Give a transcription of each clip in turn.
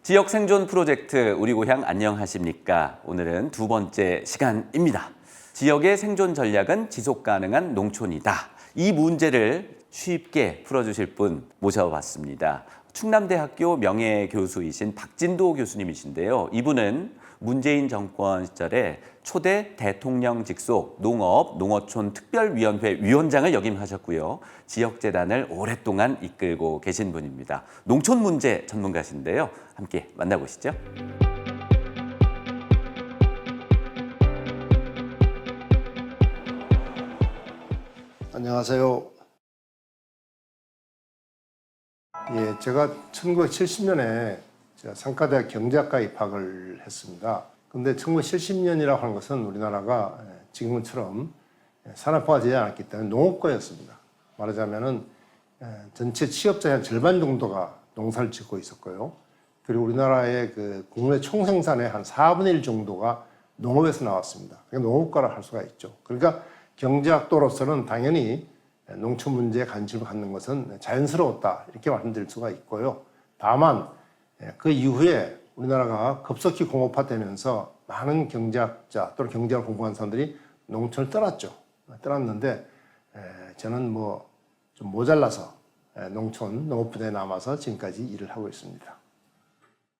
지역 생존 프로젝트 우리 고향 안녕하십니까? 오늘은 두 번째 시간입니다. 지역의 생존 전략은 지속 가능한 농촌이다. 이 문제를 쉽게 풀어주실 분 모셔봤습니다. 충남대학교 명예교수이신 박진도 교수님이신데요. 이분은 문재인 정권 시절에 초대 대통령 직속 농업, 농어촌 특별위원회 위원장을 역임하셨고요. 지역재단을 오랫동안 이끌고 계신 분입니다. 농촌 문제 전문가신데요. 함께 만나보시죠. 안녕하세요. 제가 1970년에 상가대학 경제학과 입학을 했습니다. 근데 1970년이라고 하는 것은 우리나라가 지금처럼 산업화가 되지 않았기 때문에 농업과였습니다. 말하자면은 전체 취업자의 한 절반 정도가 농사를 짓고 있었고요. 그리고 우리나라의 그 국내 총생산의 한 4분의 1 정도가 농업에서 나왔습니다. 그러니까 농업과라 할 수가 있죠. 그러니까 경제학도로서는 당연히 농촌 문제에 관심을 갖는 것은 자연스러웠다 이렇게 말씀드릴 수가 있고요. 다만 그 이후에 우리나라가 급속히 공업화되면서 많은 경제학자 또는 경제를 공부한 사람들이 농촌을 떠났죠. 떠났는데 저는 좀 모자라서 농촌 농업부대에 남아서 지금까지 일을 하고 있습니다.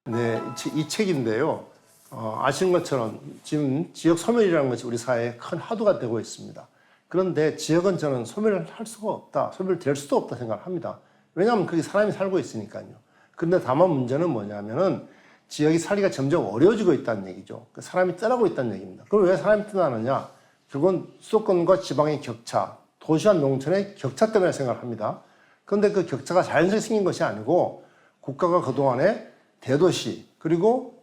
네, 이 책인데요. 아시는 것처럼 지금 지역 소멸이라는 것이 우리 사회에 큰 화두가 되고 있습니다. 그런데 지역은 저는 소멸을 할 수가 없다, 소멸될 수도 없다 생각합니다. 왜냐하면 거기 사람이 살고 있으니까요. 그런데 다만 문제는 뭐냐면은 지역이 살기가 점점 어려워지고 있다는 얘기죠. 사람이 떠나고 있다는 얘기입니다. 그럼 왜 사람이 떠나느냐? 그건 수도권과 지방의 격차, 도시와 농촌의 격차 때문에 생각합니다. 그런데 그 격차가 자연스럽게 생긴 것이 아니고 국가가 그동안에 대도시 그리고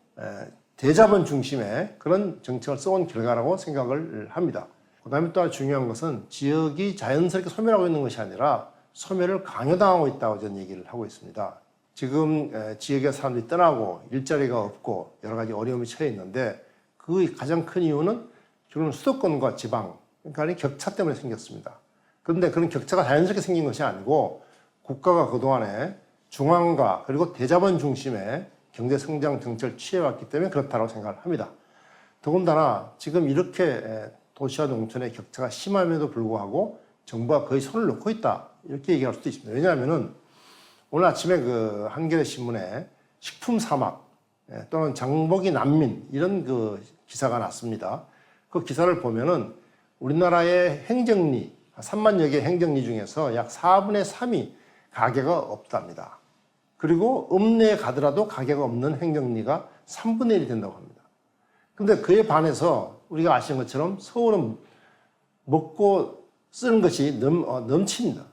대자본 중심의 그런 정책을 써온 결과라고 생각을 합니다. 그 다음에 또 중요한 것은 지역이 자연스럽게 소멸하고 있는 것이 아니라 소멸을 강요당하고 있다고 저는 얘기를 하고 있습니다. 지금 지역의 사람들이 떠나고 일자리가 없고 여러 가지 어려움이 처해 있는데 그 가장 큰 이유는 주로 수도권과 지방 간의 격차 때문에 생겼습니다. 그런데 그런 격차가 자연스럽게 생긴 것이 아니고 국가가 그동안에 중앙과 그리고 대자본 중심의 경제 성장 정책을 취해왔기 때문에 그렇다고 생각을 합니다. 더군다나 지금 이렇게 도시와 농촌의 격차가 심함에도 불구하고 정부가 거의 손을 놓고 있다 이렇게 얘기할 수도 있습니다. 왜냐하면은 오늘 아침에 그 한겨레 신문에 식품 사막 또는 장보기 난민 이런 그 기사가 났습니다. 그 기사를 보면은 우리나라의 행정리 3만여 개 행정리 중에서 약 4분의 3이 가게가 없답니다. 그리고 읍내에 가더라도 가게가 없는 행정리가 3분의 1이 된다고 합니다. 그런데 그에 반해서 우리가 아시는 것처럼 서울은 먹고 쓰는 것이 넘칩니다.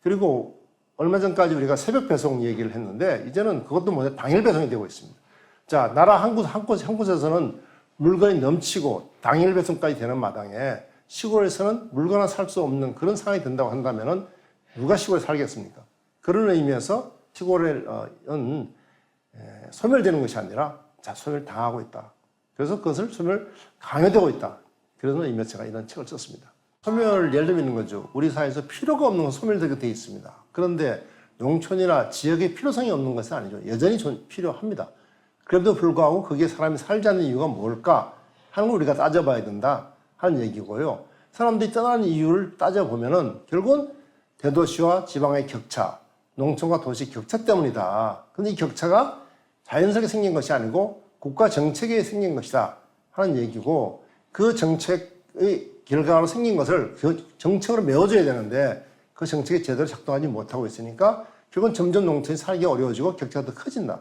그리고 얼마 전까지 우리가 새벽 배송 얘기를 했는데 이제는 그것도 뭐냐 당일 배송이 되고 있습니다. 자, 나라 한 곳에서는 물건이 넘치고 당일 배송까지 되는 마당에 시골에서는 물건을 살 수 없는 그런 상황이 된다고 한다면은 누가 시골에 살겠습니까? 그런 의미에서 시골은 소멸되는 것이 아니라 소멸당하고 있다. 그래서 그것을 소멸 강요되고 있다. 그런 의미에서 제가 이런 책을 썼습니다. 소멸 예를 들면 있는 거죠. 우리 사회에서 필요가 없는 건 소멸되게 되어 있습니다. 그런데 농촌이나 지역에 필요성이 없는 것은 아니죠. 여전히 필요합니다. 그럼에도 불구하고 거기에 사람이 살지 않는 이유가 뭘까 하는 걸 우리가 따져봐야 된다 하는 얘기고요. 사람들이 떠나는 이유를 따져보면은 결국은 대도시와 지방의 격차, 농촌과 도시 격차 때문이다. 근데 이 격차가 자연스럽게 생긴 것이 아니고 국가 정책에 생긴 것이다 하는 얘기고 그 정책의 결과로 생긴 것을 그 정책으로 메워줘야 되는데 그 정책이 제대로 작동하지 못하고 있으니까 결국은 점점 농촌이 살기 어려워지고 격차가 더 커진다.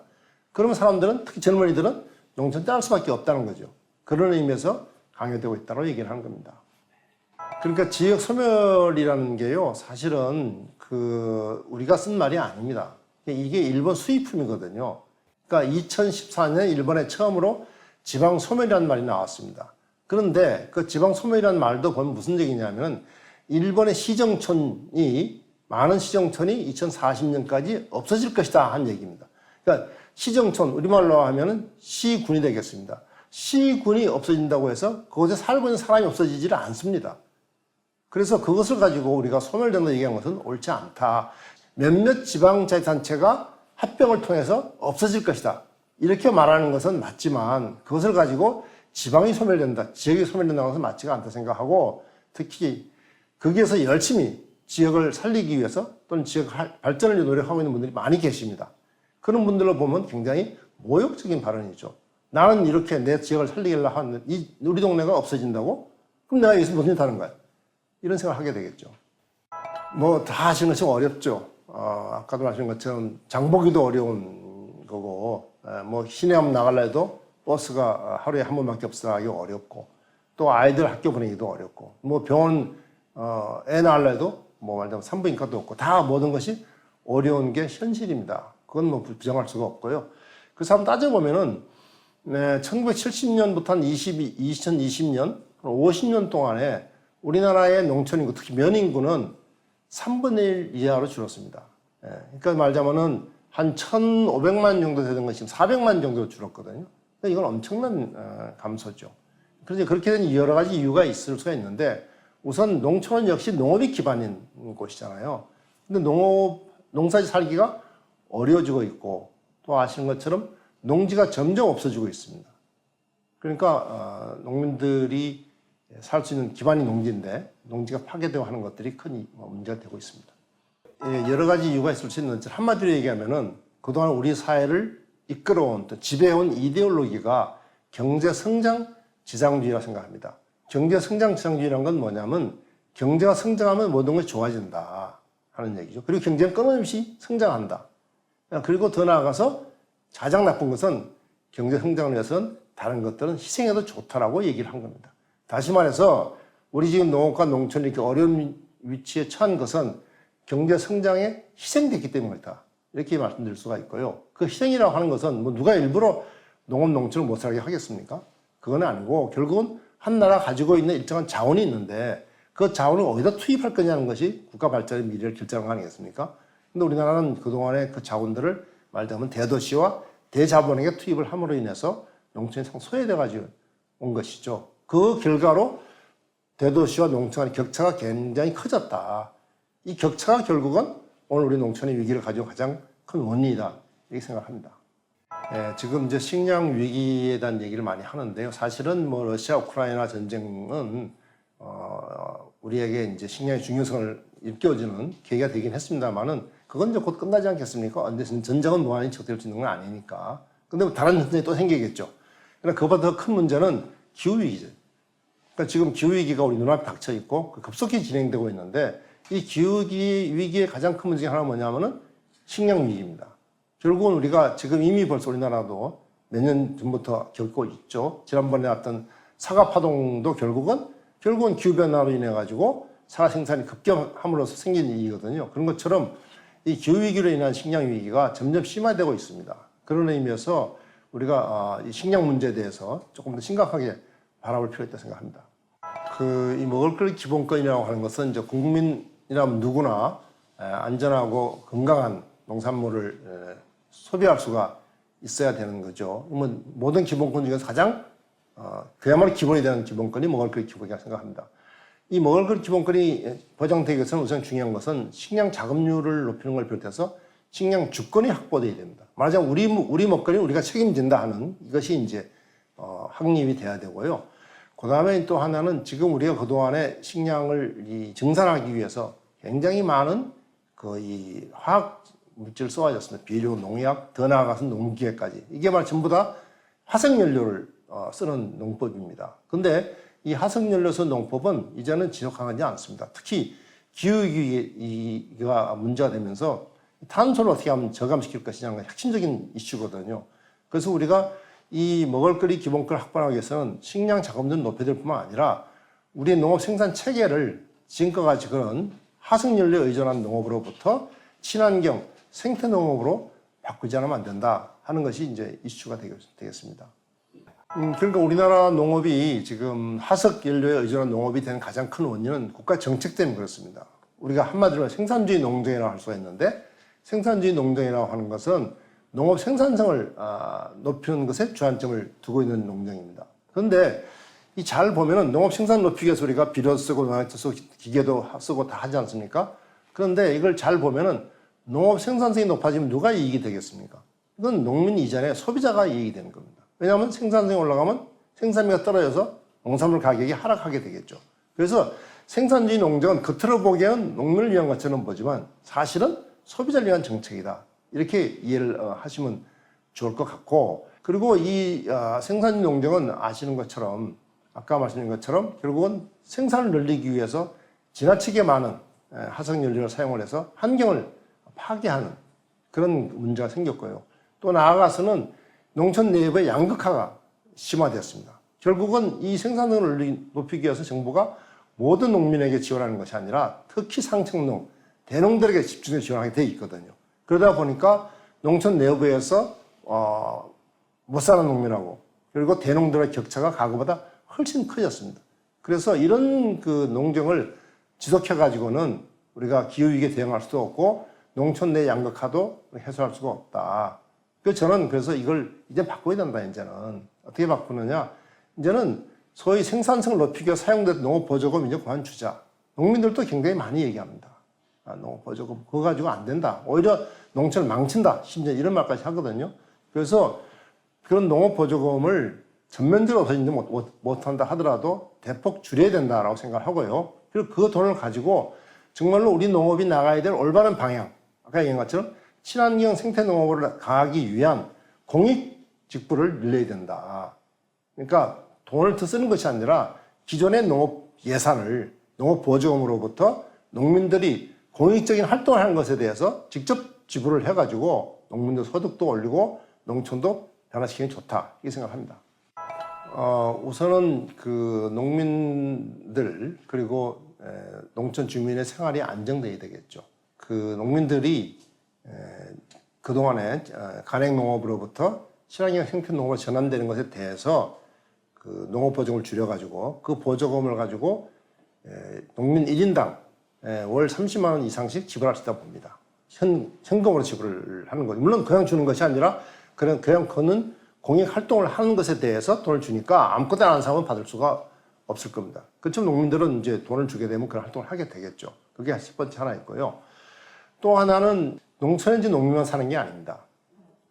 그러면 사람들은 특히 젊은이들은 농촌 떠날 수밖에 없다는 거죠. 그런 의미에서 강요되고 있다고 얘기를 하는 겁니다. 그러니까 지역 소멸이라는 게요, 사실은 우리가 쓴 말이 아닙니다. 이게 일본 수입품이거든요. 그러니까 2014년에 일본에 처음으로 지방 소멸이라는 말이 나왔습니다. 그런데 그 지방 소멸이라는 말도 보면 무슨 얘기냐면 일본의 많은 시정촌이 2040년까지 없어질 것이다 한 얘기입니다. 그러니까 시정촌, 우리말로 하면은 시군이 되겠습니다. 시군이 없어진다고 해서 그곳에 살고 있는 사람이 없어지지를 않습니다. 그래서 그것을 가지고 우리가 소멸된다 얘기한 것은 옳지 않다. 몇몇 지방자치단체가 합병을 통해서 없어질 것이다. 이렇게 말하는 것은 맞지만 그것을 가지고 지방이 소멸된다, 지역이 소멸된다는 것은 맞지가 않다 생각하고 특히 거기에서 열심히 지역을 살리기 위해서 또는 지역 발전을 위해 노력하고 있는 분들이 많이 계십니다. 그런 분들로 보면 굉장히 모욕적인 발언이죠. 나는 이렇게 내 지역을 살리려고 하는데 우리 동네가 없어진다고? 그럼 내가 여기서 무슨 일 하는 거야? 이런 생각을 하게 되겠죠. 뭐 다 하시는 것이 어렵죠. 아까도 말씀하신 것처럼 장보기도 어려운 거고 뭐 시내 한번 나가려 해도 버스가 하루에 한 번밖에 없어서 어렵고 또 아이들 학교 보내기도 어렵고 뭐 병원 애 낳으려 해도 뭐 말하자면 산부인과도 없고 다 모든 것이 어려운 게 현실입니다. 그건 뭐 부정할 수가 없고요. 그래서 한번 따져보면은 1970년부터 한 2020년 50년 동안에 우리나라의 농촌 인구, 특히 면인구는 3분의 1 이하로 줄었습니다. 그러니까 말하자면은 한 1,500만 정도 되던 것이 400만 정도로 줄었거든요. 그러니까 이건 엄청난 감소죠. 그래서 그렇게 된 여러 가지 이유가 있을 수가 있는데 우선 농촌은 역시 농업이 기반인 곳이잖아요. 근데 농사지 살기가 어려워지고 있고 또 아시는 것처럼 농지가 점점 없어지고 있습니다. 그러니까 농민들이 살 수 있는 기반이 농지인데 농지가 파괴되고 하는 것들이 큰 문제가 되고 있습니다. 여러 가지 이유가 있을 수 있는데 한마디로 얘기하면은 그동안 우리 사회를 이끌어온 또 지배해온 이데올로기가 경제성장 지상주의라고 생각합니다. 경제성장 지상주의라는 건 뭐냐면 경제가 성장하면 모든 것이 좋아진다 하는 얘기죠. 그리고 경제는 끊임없이 성장한다. 그리고 더 나아가서 가장 나쁜 것은 경제 성장을 위해서는 다른 것들은 희생해도 좋다라고 얘기를 한 겁니다. 다시 말해서 우리 지금 농업과 농촌이 이렇게 어려운 위치에 처한 것은 경제 성장에 희생됐기 때문이다. 이렇게 말씀드릴 수가 있고요. 그 희생이라고 하는 것은 뭐 누가 일부러 농업 농촌을 못 살게 하겠습니까? 그건 아니고 결국은 한 나라 가지고 있는 일정한 자원이 있는데 그 자원을 어디다 투입할 거냐는 것이 국가 발전의 미래를 결정하는 거 아니겠습니까? 근데 우리나라는 그동안에 그 자원들을 말하자면 대도시와 대자본에게 투입을 함으로 인해서 농촌이 상 소외돼 가지고 온 것이죠. 그 결과로 대도시와 농촌 간의 격차가 굉장히 커졌다. 이 격차가 결국은 오늘 우리 농촌의 위기를 가지고 가장 큰 원인이다. 이렇게 생각합니다. 지금 이제 식량 위기에 대한 얘기를 많이 하는데요. 사실은 뭐 러시아 우크라이나 전쟁은 우리에게 이제 식량의 중요성을 일깨워주는 계기가 되긴 했습니다만은 그건 이제 곧 끝나지 않겠습니까? 근데 전쟁은 무한히 지속될 수 있는 건 아니니까. 근데 다른 전쟁이 또 생기겠죠. 그러나 그보다 더 큰 문제는 기후 위기죠. 그러니까 지금 기후 위기가 우리 눈앞에 닥쳐 있고 급속히 진행되고 있는데 이 기후 위기의 가장 큰 문제 하나 뭐냐면은 식량 위기입니다. 결국은 우리가 지금 이미 벌써 우리나라도 몇 년 전부터 겪고 있죠. 지난번에 왔던 사과 파동도 결국은 기후변화로 인해 가지고 사과 생산이 급격함으로써 생긴 일이거든요. 그런 것처럼 이 기후위기로 인한 식량 위기가 점점 심화되고 있습니다. 그런 의미에서 우리가 이 식량 문제에 대해서 조금 더 심각하게 바라볼 필요가 있다고 생각합니다. 이 먹을거리 기본권이라고 하는 것은 이제 국민이라면 누구나 안전하고 건강한 농산물을 소비할 수가 있어야 되는 거죠. 모든 기본권 중에서 가장 그야말로 기본이 되는 기본권이 먹을거리 기본이라고 생각합니다. 이 먹을거리 기본권이 보장되기 위해서는 우선 중요한 것은 식량 자급률을 높이는 걸 비롯해서 식량 주권이 확보되어야 됩니다. 말하자면 우리 먹거리는 우리가 책임진다 하는 이것이 이제 확립이 돼야 되고요. 그 다음에 또 하나는 지금 우리가 그동안에 식량을 증산하기 위해서 굉장히 많은 이 화학 물질을 쏘아졌습니다. 비료, 농약, 더 나아가서는 농기계까지. 이게 말 전부 다 화석연료를 쓰는 농법입니다. 근데 이 화석연료 쓰는 농법은 이제는 지속하지 않습니다. 특히 기후위기가 문제가 되면서 탄소를 어떻게 하면 저감시킬 것이냐는 핵심적인 이슈거든요. 그래서 우리가 이 먹을거리 기본권을 확보하기 위해서는 식량 자급률을 높여야 될 뿐만 아니라 우리의 농업 생산 체계를 지금과 같이 그런 화석연료에 의존한 농업으로부터 친환경 생태농업으로 바꾸지 않으면 안 된다 하는 것이 이제 이슈가 되겠습니다. 그러니까 우리나라 농업이 지금 화석연료에 의존한 농업이 되는 가장 큰 원인은 국가 정책 때문에 그렇습니다. 우리가 한마디로 생산주의 농정이라고 할 수가 있는데 생산주의 농정이라고 하는 것은 농업 생산성을 높이는 것에 주안점을 두고 있는 농정입니다. 그런데 잘 보면은 농업 생산 높이기 위해서 우리가 비료 쓰고 농약 쓰고 기계도 쓰고 다 하지 않습니까? 그런데 이걸 잘 보면은 농업 생산성이 높아지면 누가 이익이 되겠습니까? 이건 농민 이전에 소비자가 이익이 되는 겁니다. 왜냐하면 생산성이 올라가면 생산비가 떨어져서 농산물 가격이 하락하게 되겠죠. 그래서 생산주의 농정은 겉으로 보기에는 농민을 위한 것처럼 보지만 사실은 소비자를 위한 정책이다. 이렇게 이해를 하시면 좋을 것 같고, 그리고 이 생산주의 농정은 아시는 것처럼 아까 말씀드린 것처럼 결국은 생산을 늘리기 위해서 지나치게 많은 화석연료를 사용을 해서 환경을 파괴하는 그런 문제가 생겼고요. 또 나아가서는 농촌 내부의 양극화가 심화되었습니다. 결국은 이 생산성을 높이기 위해서 정부가 모든 농민에게 지원하는 것이 아니라 특히 상층농, 대농들에게 집중해서 지원하게 돼 있거든요. 그러다 보니까 농촌 내부에서 못 사는 농민하고 그리고 대농들의 격차가 과거보다 훨씬 커졌습니다. 그래서 이런 그 농정을 지속해 가지고는 우리가 기후위기에 대응할 수도 없고 농촌 내 양극화도 해소할 수가 없다. 그래서 저는 그래서 이걸 이제 바꿔야 된다. 이제는 어떻게 바꾸느냐? 이제는 소위 생산성을 높이기 위해 사용된 농업보조금 이제 그만 주자. 농민들도 굉장히 많이 얘기합니다. 농업보조금 그거 가지고 안 된다. 오히려 농촌을 망친다. 심지어 이런 말까지 하거든요. 그래서 그런 농업보조금을 전면적으로 없어지지 못한다 하더라도 대폭 줄여야 된다라고 생각하고요. 그리고 그 돈을 가지고 정말로 우리 농업이 나가야 될 올바른 방향, 아까 얘기한 것처럼 친환경 생태농업을 가기 위한 공익직부를 늘려야 된다. 그러니까 돈을 더 쓰는 것이 아니라 기존의 농업 예산을 농업보조금으로부터 농민들이 공익적인 활동을 하는 것에 대해서 직접 지불을 해가지고 농민들 소득도 올리고 농촌도 변화시키는 게 좋다. 이렇게 생각합니다. 우선은 그 농민들 그리고 농촌 주민의 생활이 안정돼야 되겠죠. 그 농민들이 그동안에 간행농업으로부터 친환경 생태농업으로 전환되는 것에 대해서 그 농업보조금을 줄여가지고 그 보조금을 가지고 농민 1인당 월 30만 원 이상씩 지불할 수 있다고 봅니다. 현금으로 지불을 하는 거죠. 물론 그냥 주는 것이 아니라 그냥 그는 공익 활동을 하는 것에 대해서 돈을 주니까 아무것도 안 하는 사람은 받을 수가 없을 겁니다. 그렇지만 농민들은 이제 돈을 주게 되면 그런 활동을 하게 되겠죠. 그게 첫 번째 하나 있고요. 또 하나는 농촌에 이제 농민만 사는 게 아닙니다.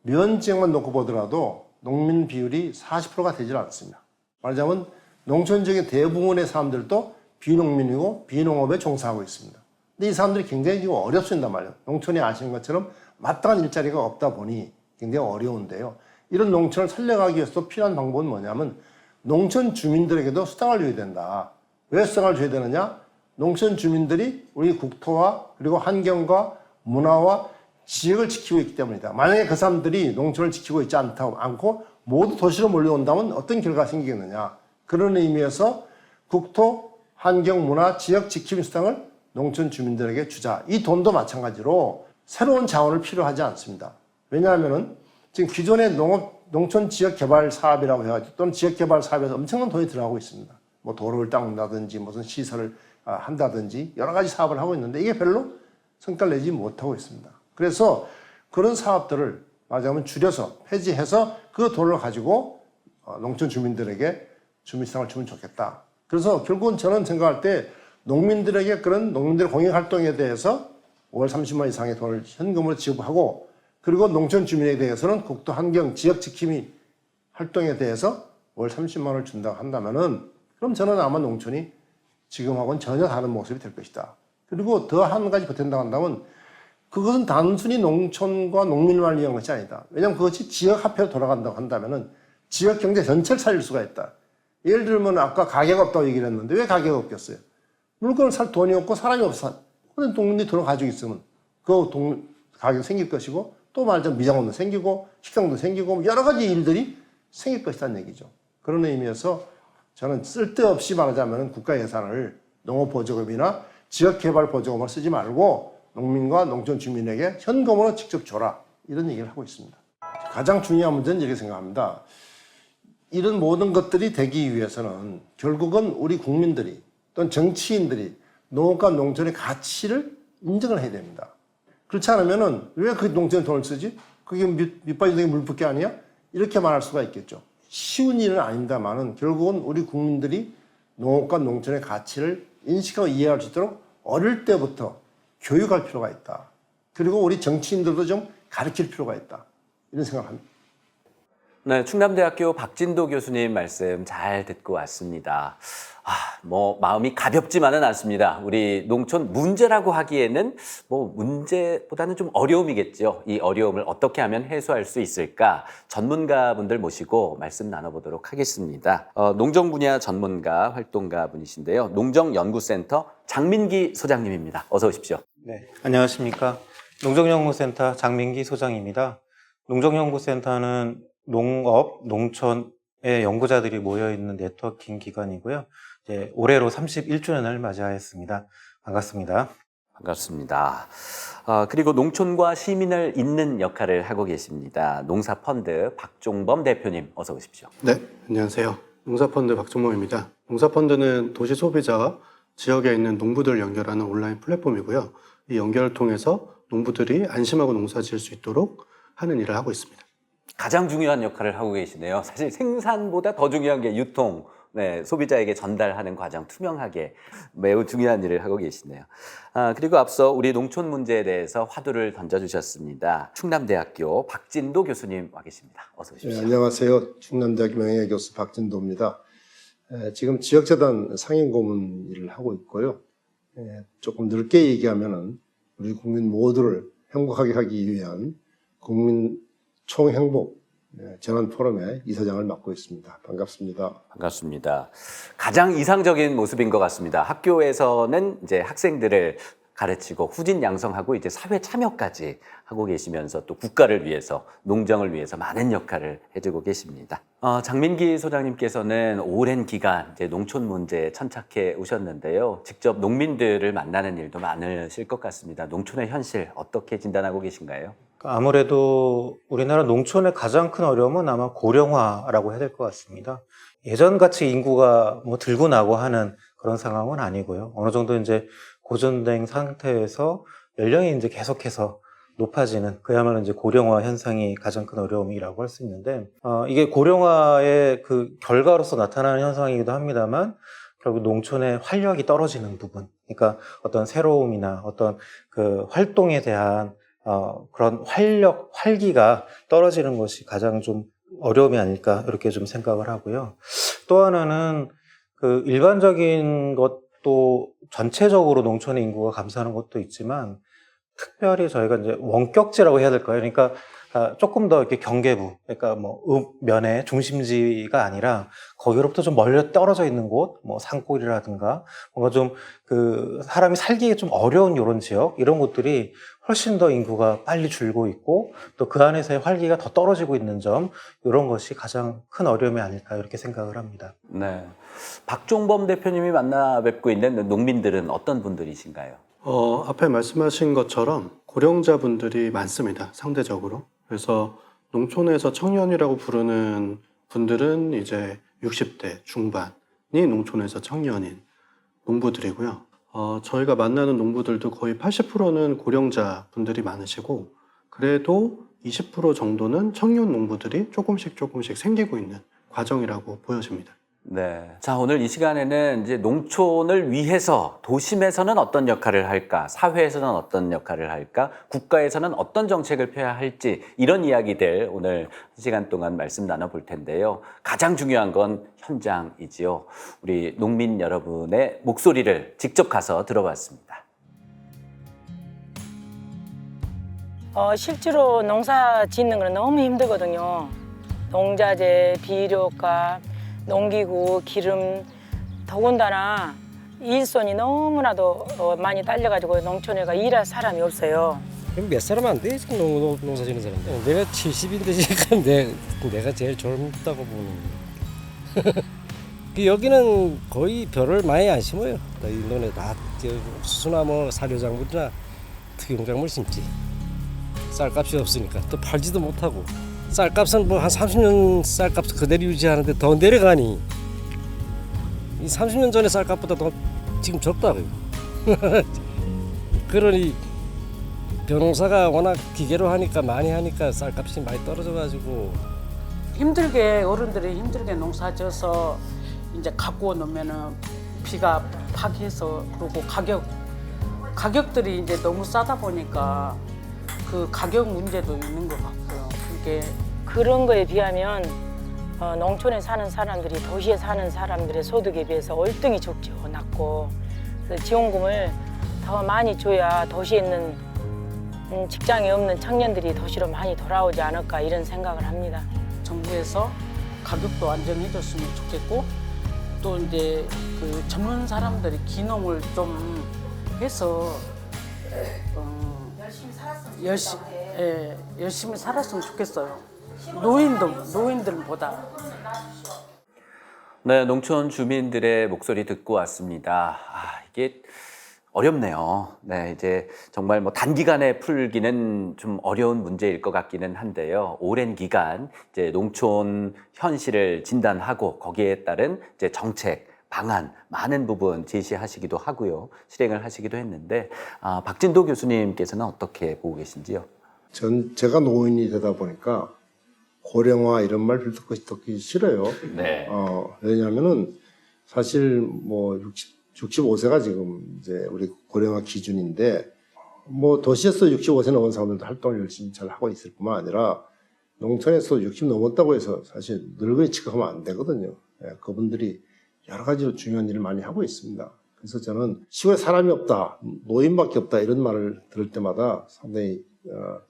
면 지역만 놓고 보더라도 농민 비율이 40%가 되질 않습니다. 말하자면 농촌 지역의 대부분의 사람들도 비농민이고 비농업에 종사하고 있습니다. 근데 이 사람들이 굉장히 지금 어렵습니다 말이에요. 농촌이 아시는 것처럼 마땅한 일자리가 없다 보니 굉장히 어려운데요. 이런 농촌을 살려가기 위해서 필요한 방법은 뭐냐면 농촌 주민들에게도 수당을 줘야 된다. 왜 수당을 줘야 되느냐? 농촌 주민들이 우리 국토와 그리고 환경과 문화와 지역을 지키고 있기 때문이다. 만약에 그 사람들이 농촌을 지키고 있지 않고 모두 도시로 몰려온다면 어떤 결과가 생기겠느냐? 그런 의미에서 국토, 환경, 문화, 지역 지킴 수당을 농촌 주민들에게 주자. 이 돈도 마찬가지로 새로운 자원을 필요하지 않습니다. 왜냐하면은 지금 기존의 농촌 지역 개발 사업이라고 해가지고 또는 지역 개발 사업에서 엄청난 돈이 들어가고 있습니다. 뭐 도로를 닦는다든지 무슨 시설을 한다든지 여러 가지 사업을 하고 있는데 이게 별로 성과를 내지 못하고 있습니다. 그래서 그런 사업들을 말하자면 줄여서 폐지해서 그 돈을 가지고 농촌 주민들에게 주민수당을 주면 좋겠다. 그래서 결국은 저는 생각할 때 농민들에게 그런 농민들의 공익활동에 대해서 월 30만 이상의 돈을 현금으로 지급하고 그리고 농촌 주민에 대해서는 국토 환경 지역 지킴이 활동에 대해서 월 30만 원을 준다고 한다면은 그럼 저는 아마 농촌이 지금하고는 전혀 다른 모습이 될 것이다. 그리고 더 한 가지 보탠다고 한다면 그것은 단순히 농촌과 농민만 위한 것이 아니다. 왜냐하면 그것이 지역 화폐로 돌아간다고 한다면은 지역 경제 전체를 살릴 수가 있다. 예를 들면 아까 가게가 없다고 얘기를 했는데 왜 가게가 없겠어요? 물건을 살 돈이 없고 사람이 없어. 근데 농민들이 돈을 가지고 있으면 그 가게가 생길 것이고 또 말하자면 미장원도 생기고 식당도 생기고 여러 가지 일들이 생길 것이라는 얘기죠. 그런 의미에서 저는 쓸데없이 말하자면 국가 예산을 농업보조금이나 지역개발보조금을 쓰지 말고 농민과 농촌 주민에게 현금으로 직접 줘라. 이런 얘기를 하고 있습니다. 가장 중요한 문제는 이렇게 생각합니다. 이런 모든 것들이 되기 위해서는 결국은 우리 국민들이 또는 정치인들이 농업과 농촌의 가치를 인정을 해야 됩니다. 그렇지 않으면은 왜 그 농촌에 돈을 쓰지? 그게 밑바닥에 물 붓기 아니야? 이렇게 말할 수가 있겠죠. 쉬운 일은 아닙니다만은 결국은 우리 국민들이 농업과 농촌의 가치를 인식하고 이해할 수 있도록 어릴 때부터 교육할 필요가 있다. 그리고 우리 정치인들도 좀 가르칠 필요가 있다. 이런 생각을 합니다. 네, 충남대학교 박진도 교수님 말씀 잘 듣고 왔습니다. 마음이 가볍지만은 않습니다. 우리 농촌 문제라고 하기에는 문제보다는 좀 어려움이겠죠. 이 어려움을 어떻게 하면 해소할 수 있을까? 전문가분들 모시고 말씀 나눠보도록 하겠습니다. 농정 분야 전문가, 활동가 분이신데요. 농정연구센터 장민기 소장님입니다. 어서 오십시오. 네, 안녕하십니까. 농정연구센터 장민기 소장입니다. 농정연구센터는 농업, 농촌의 연구자들이 모여있는 네트워킹 기관이고요. 이제 올해로 31주년을 맞이하였습니다. 반갑습니다. 반갑습니다. 그리고 농촌과 시민을 잇는 역할을 하고 계십니다. 농사펀드 박종범 대표님 어서 오십시오. 네, 안녕하세요. 농사펀드 박종범입니다. 농사펀드는 도시 소비자와 지역에 있는 농부들을 연결하는 온라인 플랫폼이고요. 이 연결을 통해서 농부들이 안심하고 농사 지을 수 있도록 하는 일을 하고 있습니다. 가장 중요한 역할을 하고 계시네요. 사실 생산보다 더 중요한 게 유통, 소비자에게 전달하는 과정 투명하게 매우 중요한 일을 하고 계시네요. 그리고 앞서 우리 농촌 문제에 대해서 화두를 던져주셨습니다. 충남대학교 박진도 교수님 와 계십니다. 어서 오십시오. 네, 안녕하세요. 충남대학교 명예교수 박진도입니다. 지금 지역재단 상임고문 일을 하고 있고요. 조금 넓게 얘기하면은 우리 국민 모두를 행복하게 하기 위한 국민 총행복 재난 포럼의 이사장을 맡고 있습니다. 반갑습니다. 반갑습니다. 가장 이상적인 모습인 것 같습니다. 학교에서는 이제 학생들을 가르치고 후진 양성하고 이제 사회 참여까지 하고 계시면서 또 국가를 위해서 농정을 위해서 많은 역할을 해주고 계십니다. 장민기 소장님께서는 오랜 기간 이제 농촌 문제에 천착해 오셨는데요. 직접 농민들을 만나는 일도 많으실 것 같습니다. 농촌의 현실 어떻게 진단하고 계신가요? 아무래도 우리나라 농촌의 가장 큰 어려움은 아마 고령화라고 해야 될 것 같습니다. 예전같이 인구가 들고 나고 하는 그런 상황은 아니고요. 어느 정도 이제 고전된 상태에서 연령이 이제 계속해서 높아지는 그야말로 이제 고령화 현상이 가장 큰 어려움이라고 할 수 있는데, 이게 고령화의 그 결과로서 나타나는 현상이기도 합니다만, 결국 농촌의 활력이 떨어지는 부분, 그러니까 어떤 새로움이나 어떤 그 활동에 대한 그런 활기가 떨어지는 것이 가장 좀 어려움이 아닐까 이렇게 좀 생각을 하고요. 또 하나는 그 일반적인 것도 전체적으로 농촌의 인구가 감소하는 것도 있지만 특별히 저희가 이제 원격지라고 해야 될까요? 그러니까 조금 더 이렇게 경계부, 그러니까 읍면의 중심지가 아니라 거기로부터 좀 멀리 떨어져 있는 곳, 산골이라든가 뭔가 좀 그 사람이 살기에 좀 어려운 이런 지역, 이런 곳들이 훨씬 더 인구가 빨리 줄고 있고 또 그 안에서의 활기가 더 떨어지고 있는 점, 이런 것이 가장 큰 어려움이 아닐까 이렇게 생각을 합니다. 네, 박종범 대표님이 만나 뵙고 있는 농민들은 어떤 분들이신가요? 앞에 말씀하신 것처럼 고령자분들이 많습니다. 상대적으로. 그래서 농촌에서 청년이라고 부르는 분들은 이제 60대 중반이 농촌에서 청년인 농부들이고요. 저희가 만나는 농부들도 거의 80%는 고령자 분들이 많으시고, 그래도 20% 정도는 청년 농부들이 조금씩 생기고 있는 과정이라고 보여집니다. 네. 자, 오늘 이 시간에는 이제 농촌을 위해서 도심에서는 어떤 역할을 할까, 사회에서는 어떤 역할을 할까, 국가에서는 어떤 정책을 펴야 할지 이런 이야기들 오늘 1시간 동안 말씀 나눠볼 텐데요. 가장 중요한 건 현장이지요. 우리 농민 여러분의 목소리를 직접 가서 들어봤습니다. 실제로 농사 짓는 건 너무 힘들거든요. 농자재, 비료값, 농기구, 기름, 더군다나 일손이 너무나도 많이 딸려가지고 농촌에가 일할 사람이 없어요. 그럼 몇 사람 안 돼, 지금 농사 짓는 사람들. 내가 70인데 지금 내가 제일 젊다고 보는. 여기는 거의 벼를 많이 안 심어요. 이 논에 다 수나 사료작물이나 특용작물 심지. 쌀값이 없으니까 또 팔지도 못하고. 쌀값은 한 30년 쌀값 그대로 유지하는데 더 내려가니 이 30년 전에 쌀값보다 더 지금 적다고요. 그러니 벼농사가 워낙 기계로 하니까 많이 하니까 쌀값이 많이 떨어져가지고 힘들게 어른들이 힘들게 농사져서 이제 갖고 놓으면은 비가 파괴해서 그러고 가격들이 이제 너무 싸다 보니까 그 가격 문제도 있는 것 같고요. 게 그런 거에 비하면 농촌에 사는 사람들이 도시에 사는 사람들의 소득에 비해서 월등히 적죠. 낮고. 그래서 지원금을 더 많이 줘야 도시에 있는 직장이 없는 청년들이 도시로 많이 돌아오지 않을까 이런 생각을 합니다. 정부에서 가격도 안정해줬으면 좋겠고 또 이제 그 젊은 사람들이 기농을 좀 해서 열심히 살았으면 좋겠어요. 노인들보다. 네, 농촌 주민들의 목소리 듣고 왔습니다. 이게 어렵네요. 네, 이제 정말 뭐 단기간에 풀기는 좀 어려운 문제일 것 같기는 한데요. 오랜 기간 이제 농촌 현실을 진단하고 거기에 따른 이제 정책, 방안 많은 부분 제시하시기도 하고요. 실행을 하시기도 했는데 박진도 교수님께서는 어떻게 보고 계신지요? 제가 노인이 되다 보니까 고령화 이런 말 듣기 싫어요. 네. 왜냐하면은 사실 뭐 65세가 지금 이제 우리 고령화 기준인데 뭐 도시에서 65세 넘은 사람들도 활동을 열심히 잘 하고 있을 뿐만 아니라 농촌에서 60 넘었다고 해서 사실 늙은이 취급하면 안 되거든요. 그분들이 여러 가지로 중요한 일을 많이 하고 있습니다. 그래서 저는 시골에 사람이 없다, 노인밖에 없다 이런 말을 들을 때마다 상당히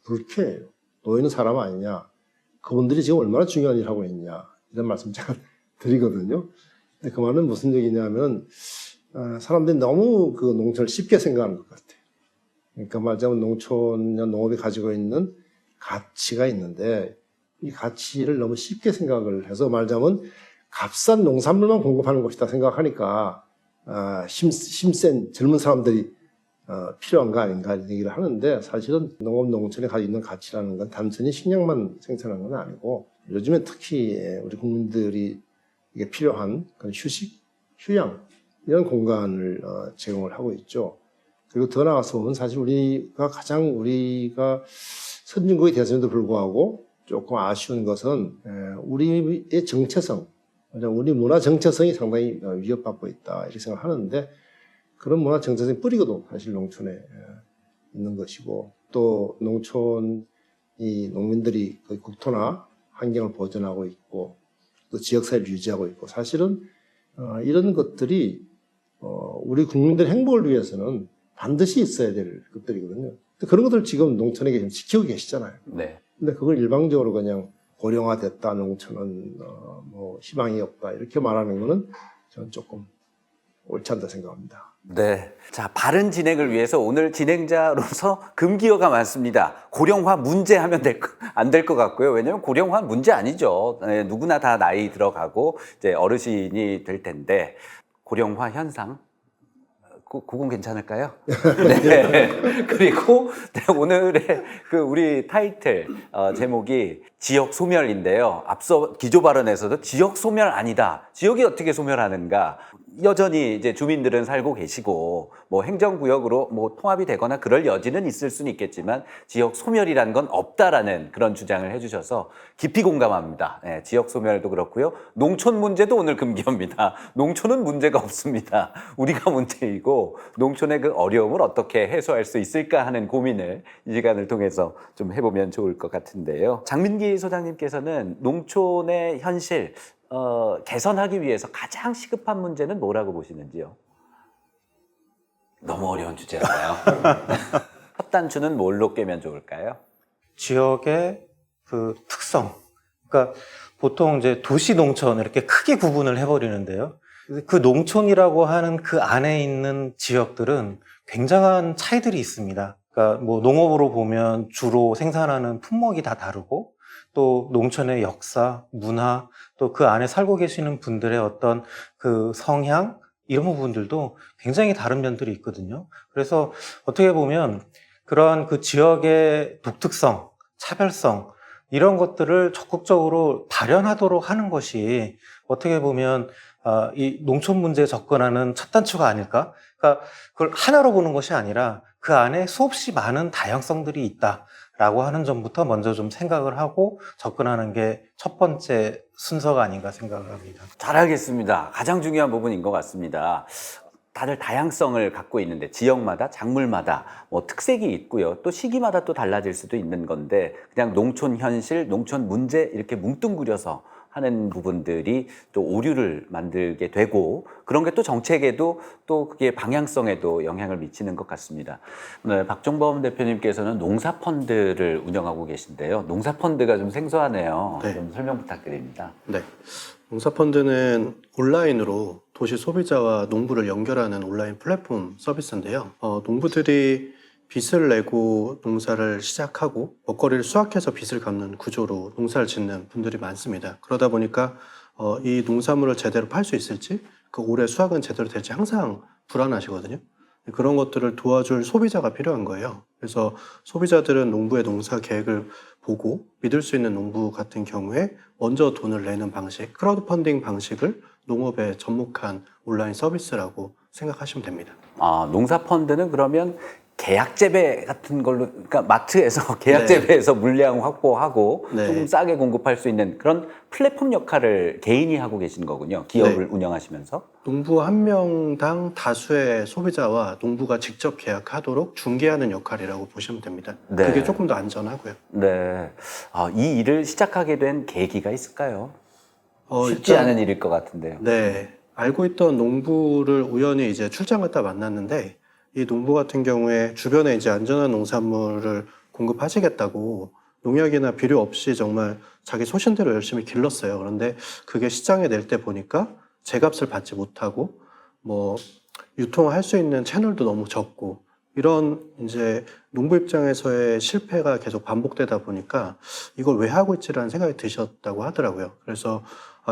불쾌해요. 노인은 사람 아니냐, 그분들이 지금 얼마나 중요한 일을 하고 있냐 이런 말씀 제가 드리거든요. 근데 그 말은 무슨 얘기냐면 사람들이 너무 그 농촌을 쉽게 생각하는 것 같아요. 그러니까 말하자면 농촌이나 농업이 가지고 있는 가치가 있는데 이 가치를 너무 쉽게 생각을 해서 말하자면 값싼 농산물만 공급하는 것이다 생각하니까 힘센 젊은 사람들이 필요한 거 아닌가 이런 얘기를 하는데 사실은 농업 농촌에 가지고 있는 가치라는 건 단순히 식량만 생산하는 건 아니고 요즘에 특히 우리 국민들이 이게 필요한 그런 휴식, 휴양 이런 공간을 제공을 하고 있죠. 그리고 더 나아가서 보면 사실 우리가 선진국이 되었음에도 불구하고 조금 아쉬운 것은 우리의 정체성, 우리 문화 정체성이 상당히 위협받고 있다 이렇게 생각하는데 그런 문화 정체성의 뿌리가 사실 농촌에 있는 것이고 또 농촌이 농민들이 거의 국토나 환경을 보존하고 있고 또 지역사회를 유지하고 있고 사실은 이런 것들이 우리 국민들의 행복을 위해서는 반드시 있어야 될 것들이거든요. 그런 것들 지금 농촌에 지금 지키고 계시잖아요. 네. 근데 그걸 일방적으로 그냥 고령화됐다, 농촌은 뭐 희망이 없다 이렇게 말하는 거는 저는 조금 옳지 않다 생각합니다. 네. 자, 바른 진행을 위해서 오늘 진행자로서 금기어가 많습니다. 고령화 문제 하면 안 될 것 같고요. 왜냐하면 고령화 문제 아니죠. 네, 누구나 다 나이 들어가고 이제 어르신이 될 텐데 고령화 현상. 그건 괜찮을까요? 네. 그리고 오늘의 우리 타이틀 제목이 지역 소멸인데요. 앞서 기조 발언에서도 지역 소멸 아니다. 지역이 어떻게 소멸하는가? 여전히 이제 주민들은 살고 계시고 뭐 행정구역으로 뭐 통합이 되거나 그럴 여지는 있을 수는 있겠지만 지역 소멸이라는 건 없다라는 그런 주장을 해주셔서 깊이 공감합니다. 네, 지역 소멸도 그렇고요. 농촌 문제도 오늘 금기어입니다. 농촌은 문제가 없습니다. 우리가 문제이고 농촌의 그 어려움을 어떻게 해소할 수 있을까 하는 고민을 이 시간을 통해서 좀 해보면 좋을 것 같은데요. 장민기 소장님께서는 농촌의 현실 개선하기 위해서 가장 시급한 문제는 뭐라고 보시는지요? 너무 어려운 주제잖아요. 첫 단추는 뭘로 꿰면 좋을까요? 지역의 그 특성. 그러니까 보통 이제 도시 농촌 이렇게 크게 구분을 해버리는데요. 그 농촌이라고 하는 그 안에 있는 지역들은 굉장한 차이들이 있습니다. 그러니까 뭐 농업으로 보면 주로 생산하는 품목이 다 다르고 또 농촌의 역사, 문화, 또 그 안에 살고 계시는 분들의 어떤 그 성향 이런 부분들도 굉장히 다른 면들이 있거든요. 그래서 어떻게 보면 그러한 그 지역의 독특성, 차별성 이런 것들을 적극적으로 발현하도록 하는 것이 어떻게 보면 이 농촌 문제에 접근하는 첫 단추가 아닐까? 그러니까 그걸 하나로 보는 것이 아니라 그 안에 수없이 많은 다양성들이 있다라고 하는 점부터 먼저 좀 생각을 하고 접근하는 게 첫 번째 순서가 아닌가 생각을 합니다. 잘 알겠습니다. 가장 중요한 부분인 것 같습니다. 다들 다양성을 갖고 있는데 지역마다 작물마다 뭐 특색이 있고요. 또 시기마다 또 달라질 수도 있는 건데 그냥 농촌 현실, 농촌 문제 이렇게 뭉뚱그려서 하는 부분들이 또 오류를 만들게 되고 그런 게 또 정책에도 또 그게 방향성에도 영향을 미치는 것 같습니다. 네, 박종범 대표님께서는 농사펀드를 운영하고 계신데요. 농사펀드가 좀 생소하네요. 네. 좀 설명 부탁드립니다. 네. 농사펀드는 온라인으로 도시 소비자와 농부를 연결하는 온라인 플랫폼 서비스인데요. 농부들이 빚을 내고 농사를 시작하고 먹거리를 수확해서 빚을 갚는 구조로 농사를 짓는 분들이 많습니다. 그러다 보니까 이 농산물을 제대로 팔 수 있을지, 그 올해 수확은 제대로 될지 항상 불안하시거든요. 그런 것들을 도와줄 소비자가 필요한 거예요. 그래서 소비자들은 농부의 농사 계획을 보고 믿을 수 있는 농부 같은 경우에 먼저 돈을 내는 방식, 크라우드 펀딩 방식을 농업에 접목한 온라인 서비스라고 생각하시면 됩니다. 농사펀드는 그러면 계약 재배 같은 걸로, 그러니까 마트에서 계약 재배해서 물량 확보하고 네. 조금 싸게 공급할 수 있는 그런 플랫폼 역할을 개인이 하고 계신 거군요. 기업을 운영하시면서. 농부 한 명당 다수의 소비자와 농부가 직접 계약하도록 중개하는 역할이라고 보시면 됩니다. 네. 그게 조금 더 안전하고요. 네. 이 일을 시작하게 된 계기가 있을까요? 쉽지 일단, 않은 일일 것 같은데요. 네. 알고 있던 농부를 우연히 이제 출장 갔다 만났는데 이 농부 같은 경우에 주변에 이제 안전한 농산물을 공급하시겠다고 농약이나 비료 없이 정말 자기 소신대로 열심히 길렀어요. 그런데 그게 시장에 낼 때 보니까 제값을 받지 못하고 뭐 유통할 수 있는 채널도 너무 적고 이런 이제 농부 입장에서의 실패가 계속 반복되다 보니까 이걸 왜 하고 있지라는 생각이 드셨다고 하더라고요. 그래서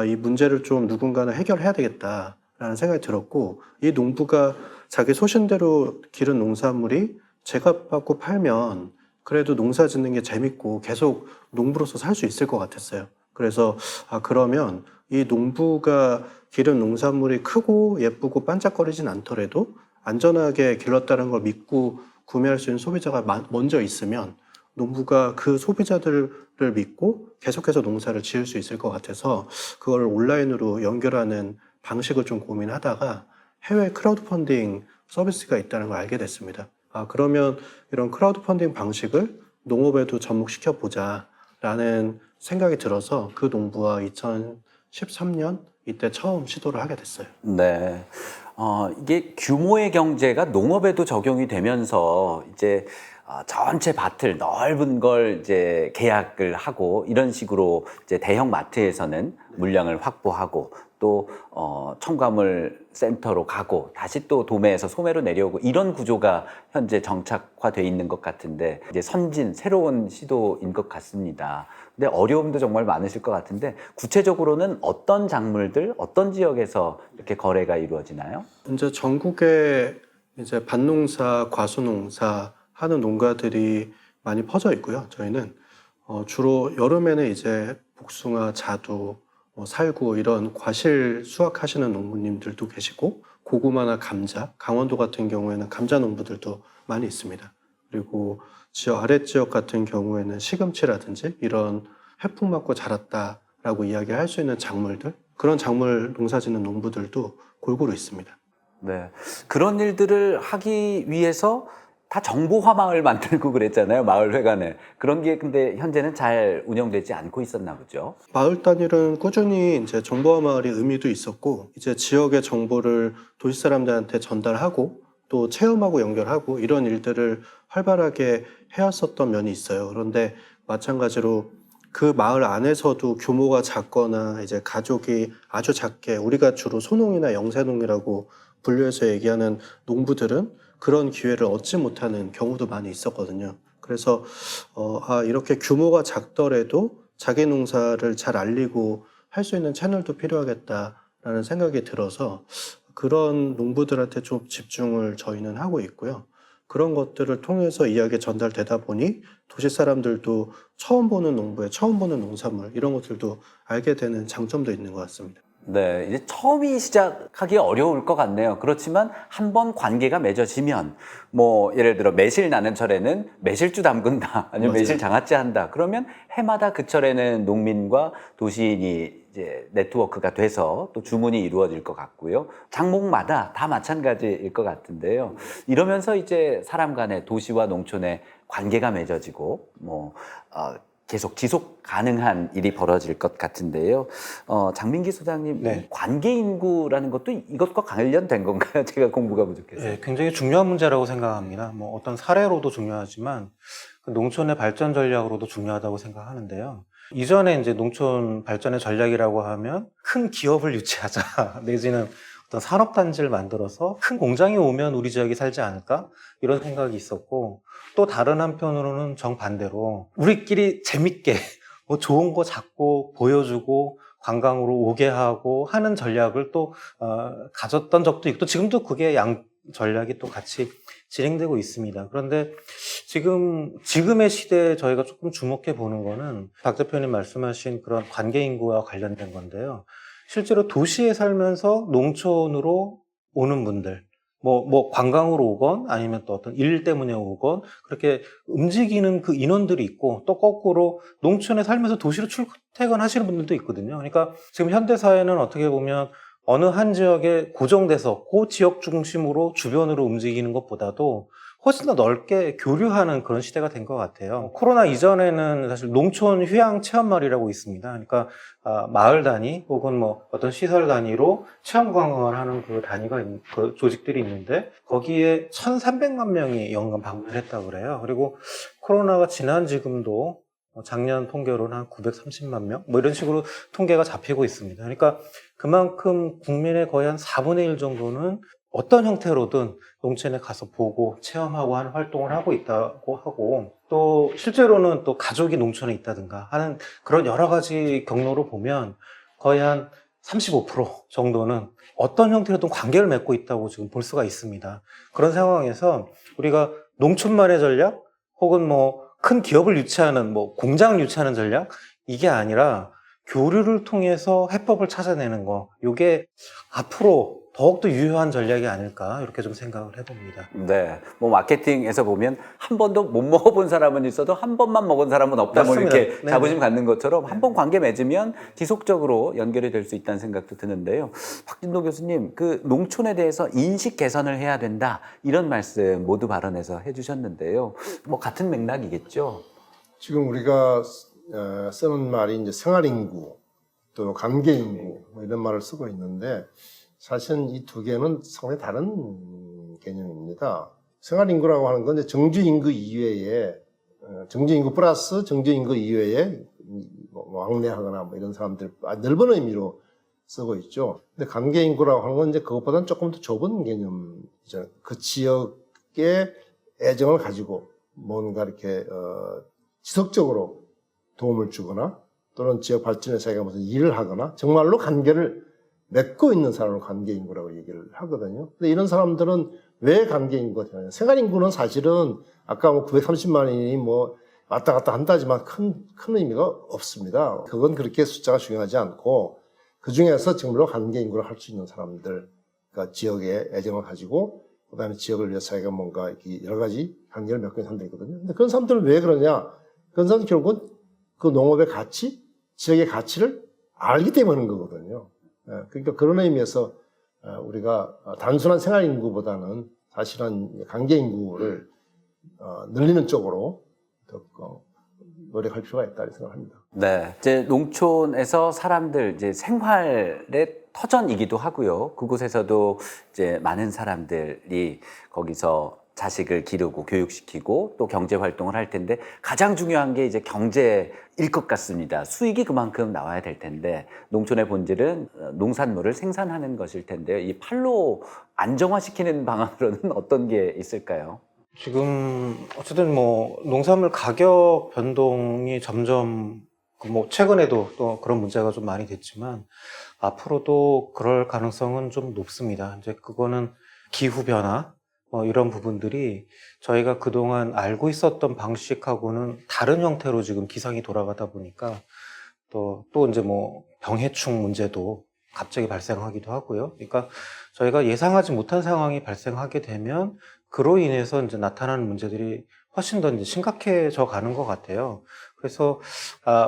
이 문제를 좀 누군가는 해결해야 되겠다라는 생각이 들었고 이 농부가 자기 소신대로 기른 농산물이 제값 받고 팔면 그래도 농사 짓는 게 재밌고 계속 농부로서 살 수 있을 것 같았어요. 그래서 그러면 이 농부가 기른 농산물이 크고 예쁘고 반짝거리진 않더라도 안전하게 길렀다는 걸 믿고 구매할 수 있는 소비자가 먼저 있으면 농부가 그 소비자들을 믿고 계속해서 농사를 지을 수 있을 것 같아서 그걸 온라인으로 연결하는 방식을 좀 고민하다가 해외 크라우드 펀딩 서비스가 있다는 걸 알게 됐습니다. 그러면 이런 크라우드 펀딩 방식을 농업에도 접목시켜 보자라는 생각이 들어서 그 농부와 2013년 이때 처음 시도를 하게 됐어요. 네. 이게 규모의 경제가 농업에도 적용이 되면서 이제 전체 밭을 넓은 걸 이제 계약을 하고 이런 식으로 이제 대형 마트에서는 물량을 확보하고 또 첨가물 센터로 가고 다시 또 도매에서 소매로 내려오고 이런 구조가 현재 정착화돼 있는 것 같은데 이제 선진 새로운 시도인 것 같습니다. 근데 어려움도 정말 많으실 것 같은데 구체적으로는 어떤 작물들, 어떤 지역에서 이렇게 거래가 이루어지나요? 이제 전국에 이제 밭농사, 과수농사 하는 농가들이 많이 퍼져 있고요. 저희는 주로 여름에는 이제 복숭아, 자두, 살구 이런 과실 수확하시는 농부님들도 계시고 고구마나 감자, 강원도 같은 경우에는 감자 농부들도 많이 있습니다. 그리고 아랫지역 같은 경우에는 시금치라든지 이런 해풍 맞고 자랐다라고 이야기할 수 있는 작물들, 그런 작물 농사 짓는 농부들도 골고루 있습니다. 네. 그런 일들을 하기 위해서 다 정보화 마을 만들고 그랬잖아요. 마을 회관에. 그런 게 근데 현재는 잘 운영되지 않고 있었나 보죠. 마을 단위는 꾸준히 이제 정보화 마을의 의미도 있었고, 이제 지역의 정보를 도시 사람들한테 전달하고 또 체험하고 연결하고 이런 일들을 활발하게 해왔었던 면이 있어요. 그런데 마찬가지로 그 마을 안에서도 규모가 작거나 이제 가족이 아주 작게 우리가 주로 소농이나 영세농이라고 분류해서 얘기하는 농부들은 그런 기회를 얻지 못하는 경우도 많이 있었거든요. 그래서 이렇게 규모가 작더라도 자기 농사를 잘 알리고 할 수 있는 채널도 필요하겠다라는 생각이 들어서 그런 농부들한테 좀 집중을 저희는 하고 있고요. 그런 것들을 통해서 이야기 전달되다 보니 도시 사람들도 처음 보는 농부의 처음 보는 농산물 이런 것들도 알게 되는 장점도 있는 것 같습니다. 네, 이제 처음이 시작하기 어려울 것 같네요. 그렇지만 한번 관계가 맺어지면 뭐 예를 들어 매실 나는 철에는 매실주 담근다, 아니면 맞아요. 매실 장아찌 한다. 그러면 해마다 그 철에는 농민과 도시인이 이제 네트워크가 돼서 또 주문이 이루어질 것 같고요. 장목마다 다 마찬가지일 것 같은데요. 이러면서 이제 사람 간의 도시와 농촌의 관계가 맺어지고 계속 지속 가능한 일이 벌어질 것 같은데요. 장민기 소장님, 네. 관계 인구라는 것도 이것과 관련된 건가요? 제가 공부가 부족해서. 네, 굉장히 중요한 문제라고 생각합니다. 뭐 어떤 사례로도 중요하지만 그 농촌의 발전 전략으로도 중요하다고 생각하는데요. 이전에 이제 농촌 발전의 전략이라고 하면 큰 기업을 유치하자 내지는 어떤 산업단지를 만들어서 큰 공장이 오면 우리 지역이 살지 않을까 이런 생각이 있었고, 또 다른 한편으로는 정반대로 우리끼리 재밌게 뭐 좋은 거 자꾸 보여주고 관광으로 오게 하고 하는 전략을 또 가졌던 적도 있고, 또 지금도 그게 양 전략이 또 같이 진행되고 있습니다. 그런데 지금의 시대에 저희가 조금 주목해 보는 거는 박 대표님 말씀하신 그런 관계 인구와 관련된 건데요. 실제로 도시에 살면서 농촌으로 오는 분들, 뭐 관광으로 오건 아니면 또 어떤 일 때문에 오건 그렇게 움직이는 그 인원들이 있고, 또 거꾸로 농촌에 살면서 도시로 출퇴근하시는 분들도 있거든요. 그러니까 지금 현대 사회는 어떻게 보면 어느 한 지역에 고정돼서 그 지역 중심으로 주변으로 움직이는 것보다도 훨씬 더 넓게 교류하는 그런 시대가 된 것 같아요. 코로나 이전에는 사실 농촌 휴양 체험마을이라고 있습니다. 그러니까 마을 단위 혹은 뭐 어떤 시설 단위로 체험 관광을 하는 그 조직들이 있는데, 거기에 1,300만 명이 연간 방문을 했다고 그래요. 그리고 코로나가 지난 지금도 작년 통계로는 한 930만 명? 뭐 이런 식으로 통계가 잡히고 있습니다. 그러니까 그만큼 국민의 거의 한 4분의 1 정도는 어떤 형태로든 농촌에 가서 보고 체험하고 하는 활동을 하고 있다고 하고, 또 실제로는 또 가족이 농촌에 있다든가 하는 그런 여러 가지 경로로 보면 거의 한 35% 정도는 어떤 형태로든 관계를 맺고 있다고 지금 볼 수가 있습니다. 그런 상황에서 우리가 농촌만의 전략 혹은 뭐 큰 기업을 유치하는 공장을 유치하는 전략, 이게 아니라 교류를 통해서 해법을 찾아내는 거, 이게 앞으로 더욱더 유효한 전략이 아닐까 이렇게 좀 생각을 해봅니다. 네, 뭐 마케팅에서 보면 한 번도 못 먹어본 사람은 있어도 한 번만 먹은 사람은 없다, 뭐 맞습니다. 이렇게 네네. 자부심 갖는 것처럼 한 번 관계 맺으면 지속적으로 연결이 될 수 있다는 생각도 드는데요. 박진도 교수님, 그 농촌에 대해서 인식 개선을 해야 된다, 이런 말씀 모두 발언에서 해주셨는데요. 뭐 같은 맥락이겠죠? 지금 우리가 쓰는 말이 이제 생활인구, 또 관계인구 뭐 이런 말을 쓰고 있는데, 사실은 이 두 개는 상당히 다른 개념입니다. 생활인구라고 하는 건 이제 정주인구 이외에, 정주인구 플러스 정주인구 이외에 왕래하거나 뭐 이런 사람들 넓은 의미로 쓰고 있죠. 근데 관계인구라고 하는 건 이제 그것보다는 조금 더 좁은 개념이죠. 그 지역의 애정을 가지고 뭔가 이렇게 지속적으로 도움을 주거나, 또는 지역 발전에 자기가 무슨 일을 하거나 정말로 관계를 맺고 있는 사람을 관계인구라고 얘기를 하거든요. 근데 이런 사람들은 왜 관계인구가 되느냐. 생활인구는 사실은 아까 930만인이 왔다 갔다 한다지만 큰 의미가 없습니다. 그건 그렇게 숫자가 중요하지 않고, 그 중에서 정말로 관계인구를 할 수 있는 사람들, 그러니까 지역에 애정을 가지고, 그 다음에 지역을 위해서 자기가 뭔가 여러 가지 관계를 맺고 있는 사람들이거든요. 근데 그런 사람들은 왜 그러냐. 그런 사람들은 결국은 그 농업의 가치, 지역의 가치를 알기 때문에 그런 거거든요. 그러니까 그런 의미에서 우리가 단순한 생활인구보다는 사실은 관계인구를 늘리는 쪽으로 더 노력할 필요가 있다 이렇게 생각합니다. 네, 이제 농촌에서 사람들 이제 생활의 터전이기도 하고요. 그곳에서도 이제 많은 사람들이 거기서 자식을 기르고 교육시키고 또 경제 활동을 할 텐데, 가장 중요한 게 이제 경제일 것 같습니다. 수익이 그만큼 나와야 될 텐데, 농촌의 본질은 농산물을 생산하는 것일 텐데요. 이 팔로 안정화시키는 방안으로는 어떤 게 있을까요? 지금 어쨌든 농산물 가격 변동이 점점 최근에도 또 그런 문제가 좀 많이 됐지만 앞으로도 그럴 가능성은 좀 높습니다. 이제 그거는 기후 변화 이런 부분들이 저희가 그동안 알고 있었던 방식하고는 다른 형태로 지금 기상이 돌아가다 보니까 또 이제 병해충 문제도 갑자기 발생하기도 하고요. 그러니까 저희가 예상하지 못한 상황이 발생하게 되면 그로 인해서 이제 나타나는 문제들이 훨씬 더 이제 심각해져 가는 것 같아요. 그래서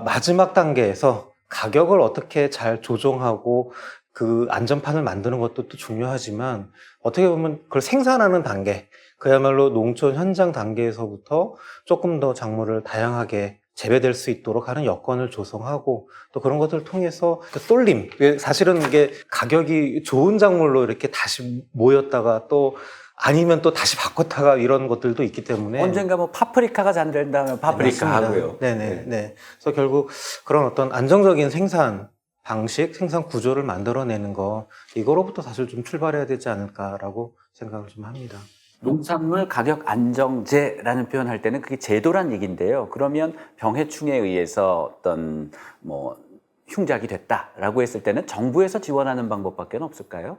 마지막 단계에서 가격을 어떻게 잘 조정하고 그 안전판을 만드는 것도 또 중요하지만 어떻게 보면 그걸 생산하는 단계, 그야말로 농촌 현장 단계에서부터 조금 더 작물을 다양하게 재배될 수 있도록 하는 여건을 조성하고 또 그런 것들을 통해서 그 쏠림, 사실은 이게 가격이 좋은 작물로 이렇게 다시 모였다가 또 아니면 또 다시 바꿨다가 이런 것들도 있기 때문에 언젠가 뭐 파프리카가 잘 된다면 파프리카 맞습니다. 하고요. 네. 그래서 결국 그런 어떤 안정적인 생산 방식, 생산 구조를 만들어내는 거 이거로부터 사실 좀 출발해야 되지 않을까라고 생각을 좀 합니다. 농산물 가격 안정제라는 표현할 때는 그게 제도란 얘기인데요. 그러면 병해충에 의해서 어떤 뭐 흉작이 됐다라고 했을 때는 정부에서 지원하는 방법밖에 없을까요?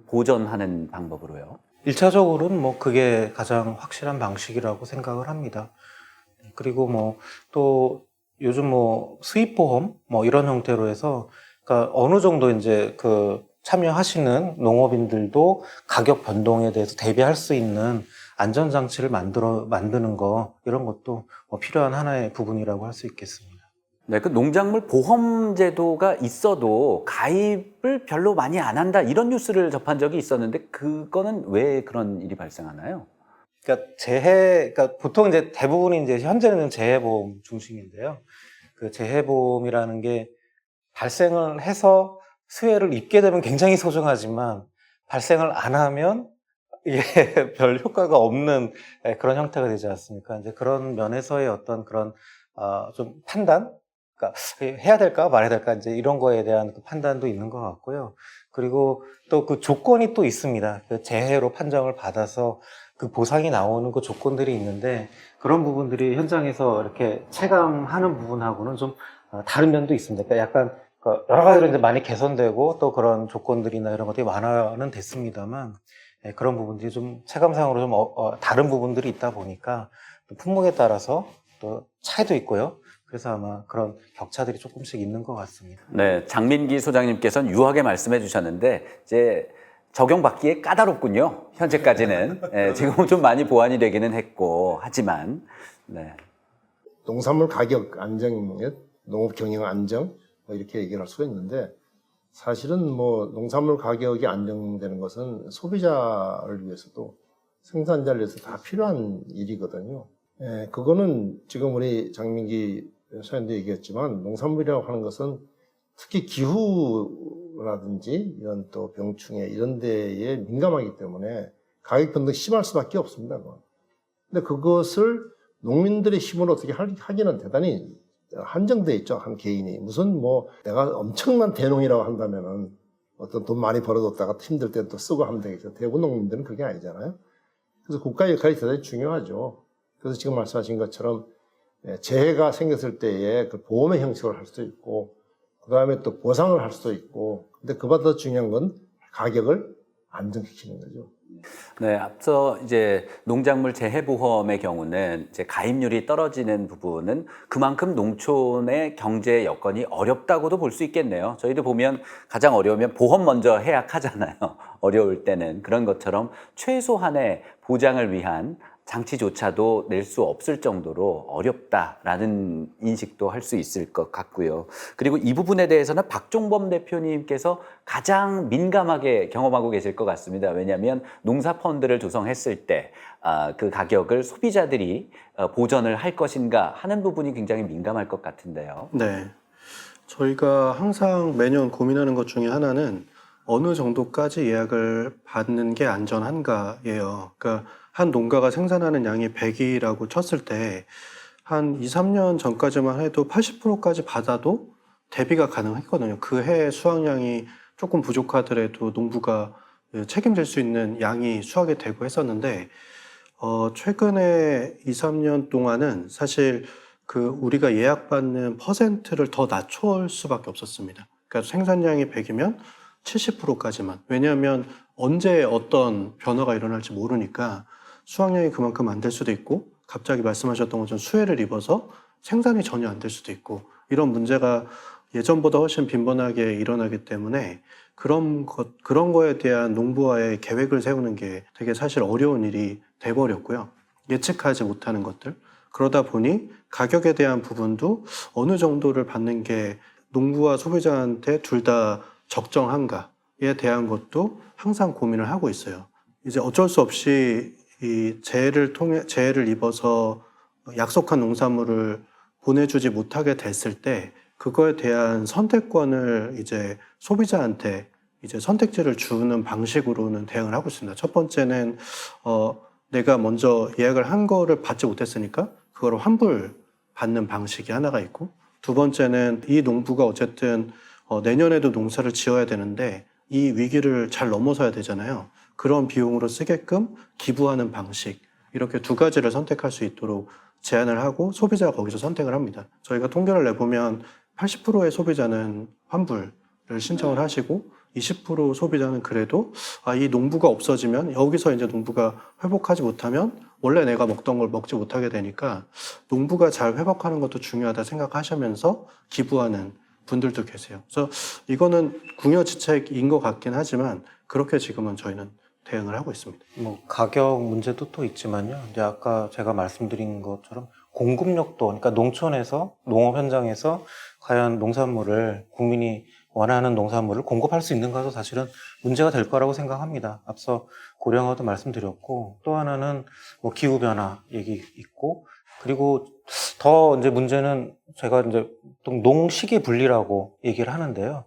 보전하는 방법으로요. 1차적으로는 뭐 그게 가장 확실한 방식이라고 생각을 합니다. 그리고 뭐 또 요즘 뭐 수입보험 뭐 이런 형태로 해서 그러니까 어느 정도 이제 그 참여하시는 농업인들도 가격 변동에 대해서 대비할 수 있는 안전장치를 만드는 거 이런 것도 뭐 필요한 하나의 부분이라고 할 수 있겠습니다. 네, 그 농작물 보험 제도가 있어도 가입을 별로 많이 안 한다 이런 뉴스를 접한 적이 있었는데 그거는 왜 그런 일이 발생하나요? 그러니까 그러니까 보통 이제 대부분이 이제 현재는 재해보험 중심인데요. 그 재해보험이라는 게 발생을 해서 수혜를 입게 되면 굉장히 소중하지만 발생을 안 하면 이게 별 효과가 없는 그런 형태가 되지 않습니까? 이제 그런 면에서의 어떤 그런 좀 판단, 그러니까 해야 될까 말아야 될까 이제 이런 거에 대한 그 판단도 있는 것 같고요. 그리고 또 그 조건이 또 있습니다. 그 재해로 판정을 받아서 그 보상이 나오는 그 조건들이 있는데 그런 부분들이 현장에서 이렇게 체감하는 부분하고는 좀 다른 면도 있습니다. 그러니까 약간 여러 가지로 이제 많이 개선되고 또 그런 조건들이나 이런 것들이 완화는 됐습니다만 그런 부분들이 좀 체감상으로 좀 다른 부분들이 있다 보니까 또 품목에 따라서 또 차이도 있고요. 그래서 아마 그런 격차들이 조금씩 있는 것 같습니다. 네, 장민기 소장님께서는 유하게 말씀해 주셨는데 이제 적용받기에 까다롭군요. 현재까지는. 네, 지금은 좀 많이 보완이 되기는 했고 하지만 네. 농산물 가격 안정 및 농업 경영 안정 뭐 이렇게 얘기를 할 수가 있는데 사실은 뭐 농산물 가격이 안정되는 것은 소비자를 위해서도 생산자를 위해서 다 필요한 일이거든요. 예, 그거는 지금 우리 장민기 소장님도 얘기했지만 농산물이라고 하는 것은 특히 기후라든지 이런 또 병충해 이런 데에 민감하기 때문에 가격 변동이 심할 수밖에 없습니다. 근데 그것을 농민들의 힘으로 어떻게 하기는 대단히 한정돼 있죠. 한 개인이. 무슨 뭐 내가 엄청난 대농이라고 한다면은 어떤 돈 많이 벌어뒀다가 힘들 때 또 쓰고 하면 되겠죠. 대부분 농민들은 그게 아니잖아요. 그래서 국가의 역할이 대단히 중요하죠. 그래서 지금 말씀하신 것처럼 재해가 생겼을 때에 그 보험의 형식을 할 수도 있고 그 다음에 또 보상을 할 수도 있고 근데 그보다 더 중요한 건 가격을 안정시키는 거죠. 네, 앞서 이제 농작물 재해보험의 경우는 이제 가입률이 떨어지는 부분은 그만큼 농촌의 경제 여건이 어렵다고도 볼 수 있겠네요. 저희도 보면 가장 어려우면 보험 먼저 해약하잖아요. 어려울 때는 그런 것처럼 최소한의 보장을 위한 장치조차도 낼 수 없을 정도로 어렵다라는 인식도 할 수 있을 것 같고요. 그리고 이 부분에 대해서는 박종범 대표님께서 가장 민감하게 경험하고 계실 것 같습니다. 왜냐하면 농사펀드를 조성했을 때 그 가격을 소비자들이 보전을 할 것인가 하는 부분이 굉장히 민감할 것 같은데요. 네. 저희가 항상 매년 고민하는 것 중에 하나는 어느 정도까지 예약을 받는 게 안전한가예요. 그러니까 한 농가가 생산하는 양이 100이라고 쳤을 때 한 2, 3년 전까지만 해도 80%까지 받아도 대비가 가능했거든요. 그 해 수확량이 조금 부족하더라도 농부가 책임질 수 있는 양이 수확이 되고 했었는데 최근에 2, 3년 동안은 사실 그 우리가 예약받는 퍼센트를 더 낮출 수밖에 없었습니다. 그러니까 생산량이 100이면 70%까지만. 왜냐하면 언제 어떤 변화가 일어날지 모르니까 수확량이 그만큼 안 될 수도 있고 갑자기 말씀하셨던 것처럼 수해를 입어서 생산이 전혀 안 될 수도 있고 이런 문제가 예전보다 훨씬 빈번하게 일어나기 때문에 그런 거에 대한 농부와의 계획을 세우는 게 되게 사실 어려운 일이 돼버렸고요. 예측하지 못하는 것들. 그러다 보니 가격에 대한 부분도 어느 정도를 받는 게 농부와 소비자한테 둘 다 적정한가에 대한 것도 항상 고민을 하고 있어요. 이제 어쩔 수 없이 이 재해를 입어서 약속한 농산물을 보내주지 못하게 됐을 때 그거에 대한 선택권을 이제 소비자한테 이제 선택지를 주는 방식으로는 대응을 하고 있습니다. 첫 번째는 내가 먼저 예약을 한 거를 받지 못했으니까 그거를 환불 받는 방식이 하나가 있고, 두 번째는 이 농부가 어쨌든 내년에도 농사를 지어야 되는데 이 위기를 잘 넘어서야 되잖아요. 그런 비용으로 쓰게끔 기부하는 방식, 이렇게 두 가지를 선택할 수 있도록 제안을 하고 소비자가 거기서 선택을 합니다. 저희가 통계를 내보면 80%의 소비자는 환불을 신청을 하시고 20% 소비자는 그래도 이 농부가 없어지면 여기서 이제 농부가 회복하지 못하면 원래 내가 먹던 걸 먹지 못하게 되니까 농부가 잘 회복하는 것도 중요하다 생각하시면서 기부하는 분들도 계세요. 그래서 이거는 궁여지책인 것 같긴 하지만 그렇게 지금은 저희는 대응을 하고 있습니다. 뭐 가격 문제도 또 있지만요. 이제 아까 제가 말씀드린 것처럼 공급력도, 그러니까 농촌에서 농업 현장에서 과연 농산물을 국민이 원하는 농산물을 공급할 수 있는가도 사실은 문제가 될 거라고 생각합니다. 앞서 고령화도 말씀드렸고, 또 하나는 뭐 기후 변화 얘기 있고, 그리고 더 이제 문제는 제가 이제 농식의 분리라고 얘기를 하는데요.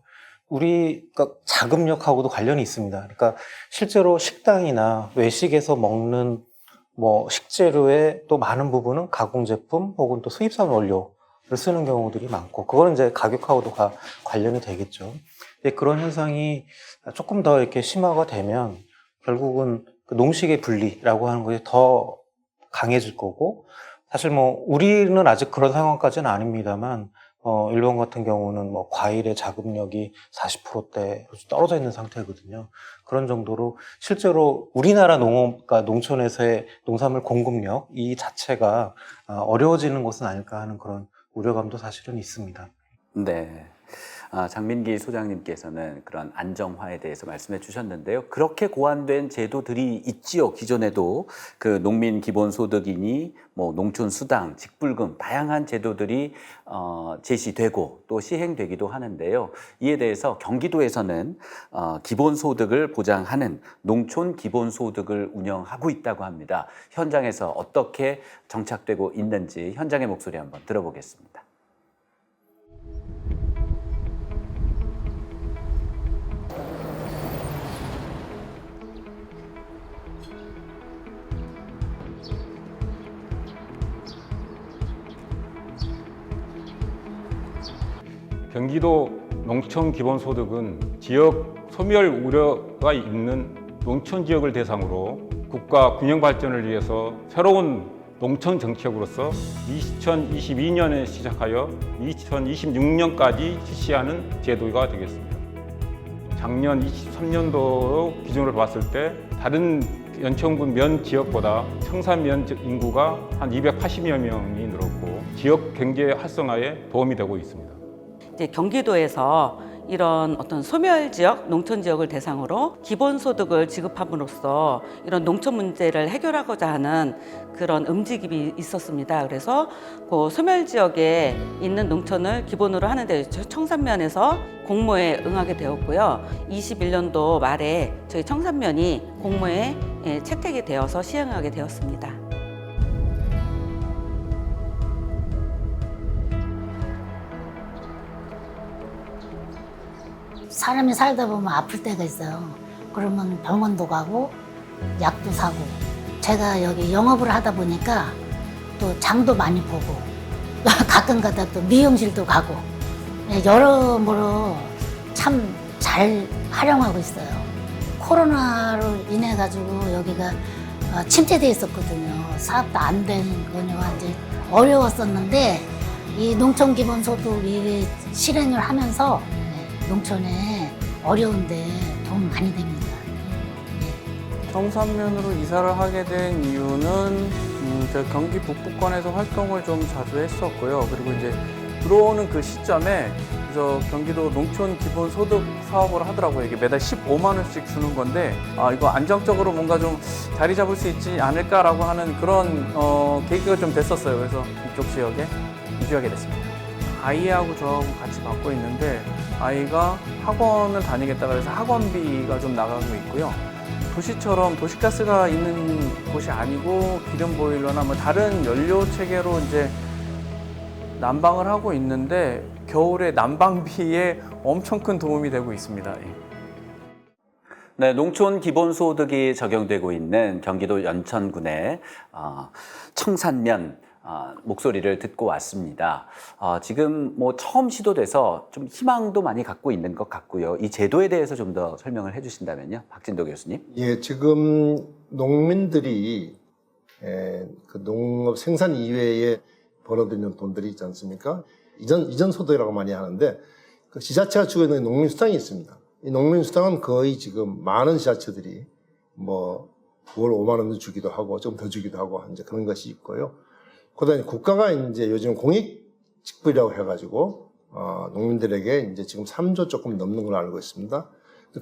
우리가 자금력하고도 관련이 있습니다. 그러니까 실제로 식당이나 외식에서 먹는 뭐 식재료의 또 많은 부분은 가공제품 혹은 또 수입산 원료를 쓰는 경우들이 많고, 그거는 이제 가격하고도 관련이 되겠죠. 근데 그런 현상이 조금 더 이렇게 심화가 되면 결국은 그 농식의 분리라고 하는 것이 더 강해질 거고, 사실 뭐 우리는 아직 그런 상황까지는 아닙니다만 일본 같은 경우는 뭐 과일의 자급력이 40%대 떨어져 있는 상태거든요. 그런 정도로 실제로 우리나라 농업과 농촌에서의 농산물 공급력 이 자체가 어려워지는 것은 아닐까 하는 그런 우려감도 사실은 있습니다. 네. 장민기 소장님께서는 그런 안정화에 대해서 말씀해 주셨는데요. 그렇게 고안된 제도들이 있지요. 기존에도 그 농민 기본소득이니 뭐 농촌수당, 직불금 다양한 제도들이 제시되고 또 시행되기도 하는데요. 이에 대해서 경기도에서는 기본소득을 보장하는 농촌 기본소득을 운영하고 있다고 합니다. 현장에서 어떻게 정착되고 있는지 현장의 목소리 한번 들어보겠습니다. 경기도 농촌 기본소득은 지역 소멸 우려가 있는 농촌 지역을 대상으로 국가 균형 발전을 위해서 새로운 농촌 정책으로서 2022년에 시작하여 2026년까지 실시하는 제도가 되겠습니다. 작년 23년도 기준으로 봤을 때 다른 연천군 면 지역보다 청산면 인구가 한 280여 명이 늘었고 지역 경제 활성화에 도움이 되고 있습니다. 이제 경기도에서 이런 어떤 소멸 지역, 농촌 지역을 대상으로 기본소득을 지급함으로써 이런 농촌 문제를 해결하고자 하는 그런 움직임이 있었습니다. 그래서 그 소멸 지역에 있는 농촌을 기본으로 하는데 청산면에서 공모에 응하게 되었고요. 21년도 말에 저희 청산면이 공모에 채택이 되어서 시행하게 되었습니다. 사람이 살다 보면 아플 때가 있어요. 그러면 병원도 가고 약도 사고. 제가 여기 영업을 하다 보니까 또 장도 많이 보고 가끔 가다 또 미용실도 가고 여러모로 참 잘 활용하고 있어요. 코로나로 인해 가지고 여기가 침체돼 있었거든요. 사업도 안 된 거니와 이제 어려웠었는데 이 농촌 기본소득이 실행을 하면서 농촌에 어려운데 도움 많이 됩니다. 청산면으로 이사를 하게 된 이유는 제가 경기 북부권에서 활동을 좀 자주 했었고요. 그리고 이제 들어오는 그 시점에 그래서 경기도 농촌 기본소득 사업을 하더라고요. 이게 매달 15만 원씩 주는 건데 이거 안정적으로 뭔가 좀 자리 잡을 수 있지 않을까라고 하는 그런 계기가 좀 됐었어요. 그래서 이쪽 지역에 이주하게 됐습니다. 아이하고 저하고 같이 맡고 있는데 아이가 학원을 다니겠다 그래서 학원비가 좀 나가고 있고요. 도시처럼 도시가스가 있는 곳이 아니고 기름 보일러나 뭐 다른 연료 체계로 이제 난방을 하고 있는데 겨울에 난방비에 엄청 큰 도움이 되고 있습니다. 네, 농촌 기본소득이 적용되고 있는 경기도 연천군의 청산면 목소리를 듣고 왔습니다. 지금 뭐 처음 시도돼서 좀 희망도 많이 갖고 있는 것 같고요. 이 제도에 대해서 좀 더 설명을 해주신다면요, 박진도 교수님. 예, 지금 농민들이 그 농업 생산 이외에 벌어들이는 돈들이 있지 않습니까? 이전 소득이라고 많이 하는데 그 지자체가 주고 있는 농민수당이 있습니다. 이 농민수당은 거의 지금 많은 지자체들이 뭐 월 5만 원도 주기도 하고 좀 더 주기도 하고 이제 그런 것이 있고요. 그다음에 국가가 이제 요즘 공익직불이라고 해가지고 농민들에게 이제 지금 3조 조금 넘는 걸로 알고 있습니다.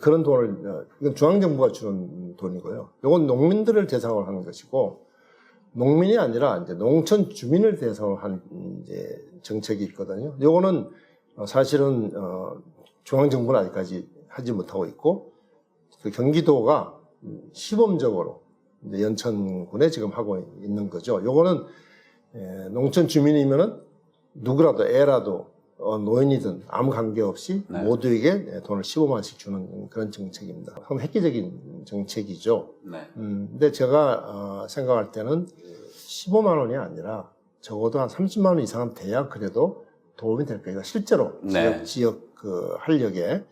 그런 돈을 이건 중앙정부가 주는 돈이고요. 이건 농민들을 대상으로 하는 것이고 농민이 아니라 이제 농촌 주민을 대상으로 한 이제 정책이 있거든요. 이거는 사실은 중앙정부는 아직까지 하지 못하고 있고 그 경기도가 시범적으로 이제 연천군에 지금 하고 있는 거죠. 이거는 농촌 주민이면은 누구라도 애라도 노인이든 아무 관계없이 네. 모두에게 돈을 15만 원씩 주는 그런 정책입니다. 상당히 획기적인 정책이죠. 네. 근데 제가 생각할 때는 15만 원이 아니라 적어도 한 30만 원 이상은 돼야 그래도 도움이 될 거예요. 실제로 네. 지역 그 활력에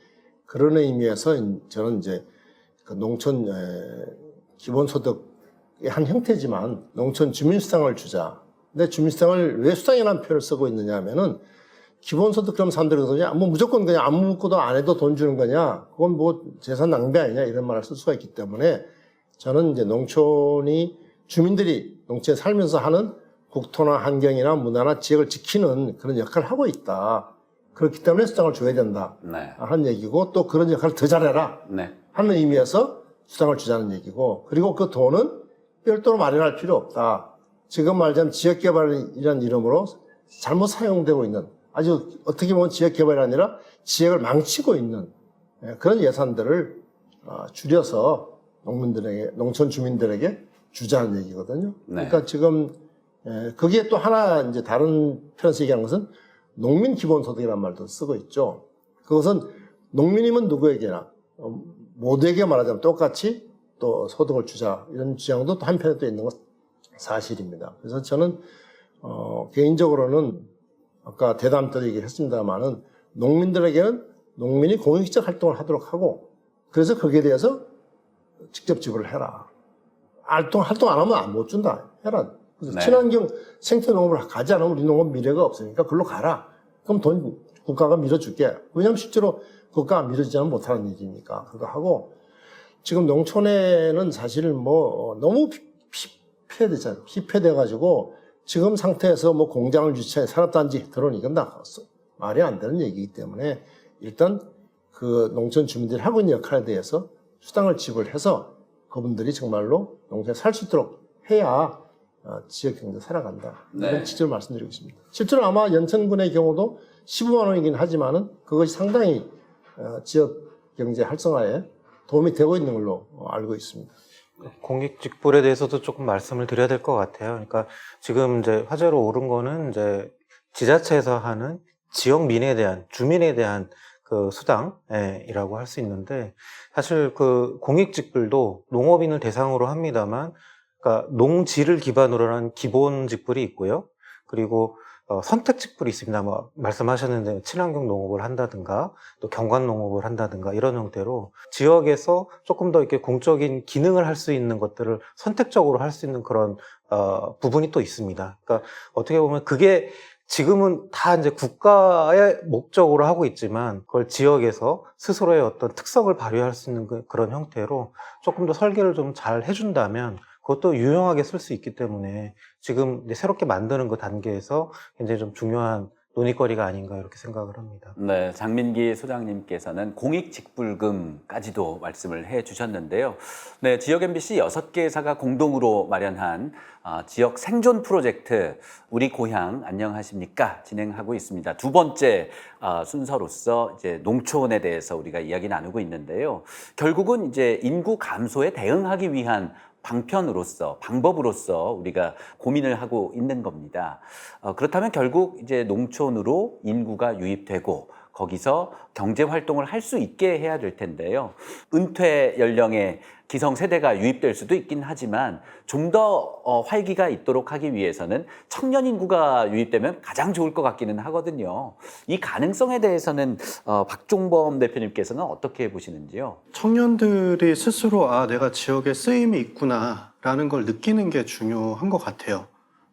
그런 의미에서 저는 이제 그 농촌 기본소득의 한 형태지만 농촌 주민수당을 주자. 근데 주민수당을 왜 수당이라는 표현을 쓰고 있느냐 하면은 기본소득 그럼 사람들이 그러냐? 뭐 무조건 그냥 아무 묻고도 안 해도 돈 주는 거냐? 그건 뭐 재산 낭비 아니냐? 이런 말을 쓸 수가 있기 때문에 저는 이제 농촌이 주민들이 농촌에 살면서 하는 국토나 환경이나 문화나 지역을 지키는 그런 역할을 하고 있다. 그렇기 때문에 수당을 줘야 된다. 네. 하는 얘기고 또 그런 역할을 더 잘해라. 네. 하는 의미에서 수당을 주자는 얘기고 그리고 그 돈은 별도로 마련할 필요 없다. 지금 말하자면 지역개발이라는 이름으로 잘못 사용되고 있는 아주 어떻게 보면 지역개발이 아니라 지역을 망치고 있는 그런 예산들을 줄여서 농민들에게, 농촌 주민들에게 주자는 얘기거든요. 네. 그러니까 지금 거기에 또 하나 이제 다른 표현에서 얘기하는 것은 농민 기본소득이라는 말도 쓰고 있죠. 그것은 농민이면 누구에게나 모두에게 말하자면 똑같이 또 소득을 주자 이런 주장도 또 한편에 또 있는 건 사실입니다. 그래서 저는 개인적으로는 아까 대담 때도 얘기했습니다만은 농민들에게는 농민이 공익적 활동을 하도록 하고 그래서 거기에 대해서 직접 지불을 해라. 활동 안 하면 못 준다. 해라. 그래서 네. 친환경 생태 농업을 가지 않으면 우리 농업 미래가 없으니까 그걸로 가라. 그럼 돈 국가가 밀어줄게. 왜냐하면 실제로 국가가 밀어주지 않으면 못하는 일이니까 그거 하고 지금 농촌에는 사실 뭐 너무 피폐되잖아요. 피폐돼가지고 지금 상태에서 뭐 공장을 유치해 산업단지 들어오니 이건 다 말이 안 되는 얘기이기 때문에 일단 그 농촌 주민들이 하고 있는 역할에 대해서 수당을 지불해서 그분들이 정말로 농촌에 살 수 있도록 해야 지역 경제 살아간다. 이런 네. 취지로 말씀드리고 있습니다. 실제로 아마 연천군의 경우도 15만 원이긴 하지만은 그것이 상당히 지역 경제 활성화에 도움이 되고 있는 걸로 알고 있습니다. 공익직불에 대해서도 조금 말씀을 드려야 될 것 같아요. 그러니까 지금 이제 화제로 오른 거는 이제 지자체에서 하는 지역민에 대한, 주민에 대한 그 수당이라고 할 수 있는데 사실 그 공익직불도 농업인을 대상으로 합니다만 그러니까 농지를 기반으로 한 기본직불이 있고요. 그리고 선택직불이 있습니다. 뭐 말씀하셨는데 친환경 농업을 한다든가 또 경관 농업을 한다든가 이런 형태로 지역에서 조금 더 이렇게 공적인 기능을 할 수 있는 것들을 선택적으로 할 수 있는 그런 부분이 또 있습니다. 그러니까 어떻게 보면 그게 지금은 다 이제 국가의 목적으로 하고 있지만 그걸 지역에서 스스로의 어떤 특성을 발휘할 수 있는 그런 형태로 조금 더 설계를 좀 잘 해준다면 그것도 유용하게 쓸 수 있기 때문에 지금 이제 새롭게 만드는 그 단계에서 굉장히 좀 중요한 논의거리가 아닌가 이렇게 생각을 합니다. 네, 장민기 소장님께서는 공익직불금까지도 말씀을 해주셨는데요. 네, 지역 MBC 6개사가 공동으로 마련한 지역 생존 프로젝트 우리 고향 안녕하십니까 진행하고 있습니다. 두 번째 순서로서 이제 농촌에 대해서 우리가 이야기 나누고 있는데요. 결국은 이제 인구 감소에 대응하기 위한 방법으로서 우리가 고민을 하고 있는 겁니다. 그렇다면 결국 이제 농촌으로 인구가 유입되고 거기서 경제 활동을 할 수 있게 해야 될 텐데요. 은퇴 연령의 기성 세대가 유입될 수도 있긴 하지만 좀 더 활기가 있도록 하기 위해서는 청년 인구가 유입되면 가장 좋을 것 같기는 하거든요. 이 가능성에 대해서는 박종범 대표님께서는 어떻게 보시는지요? 청년들이 스스로 내가 지역에 쓰임이 있구나라는 걸 느끼는 게 중요한 것 같아요.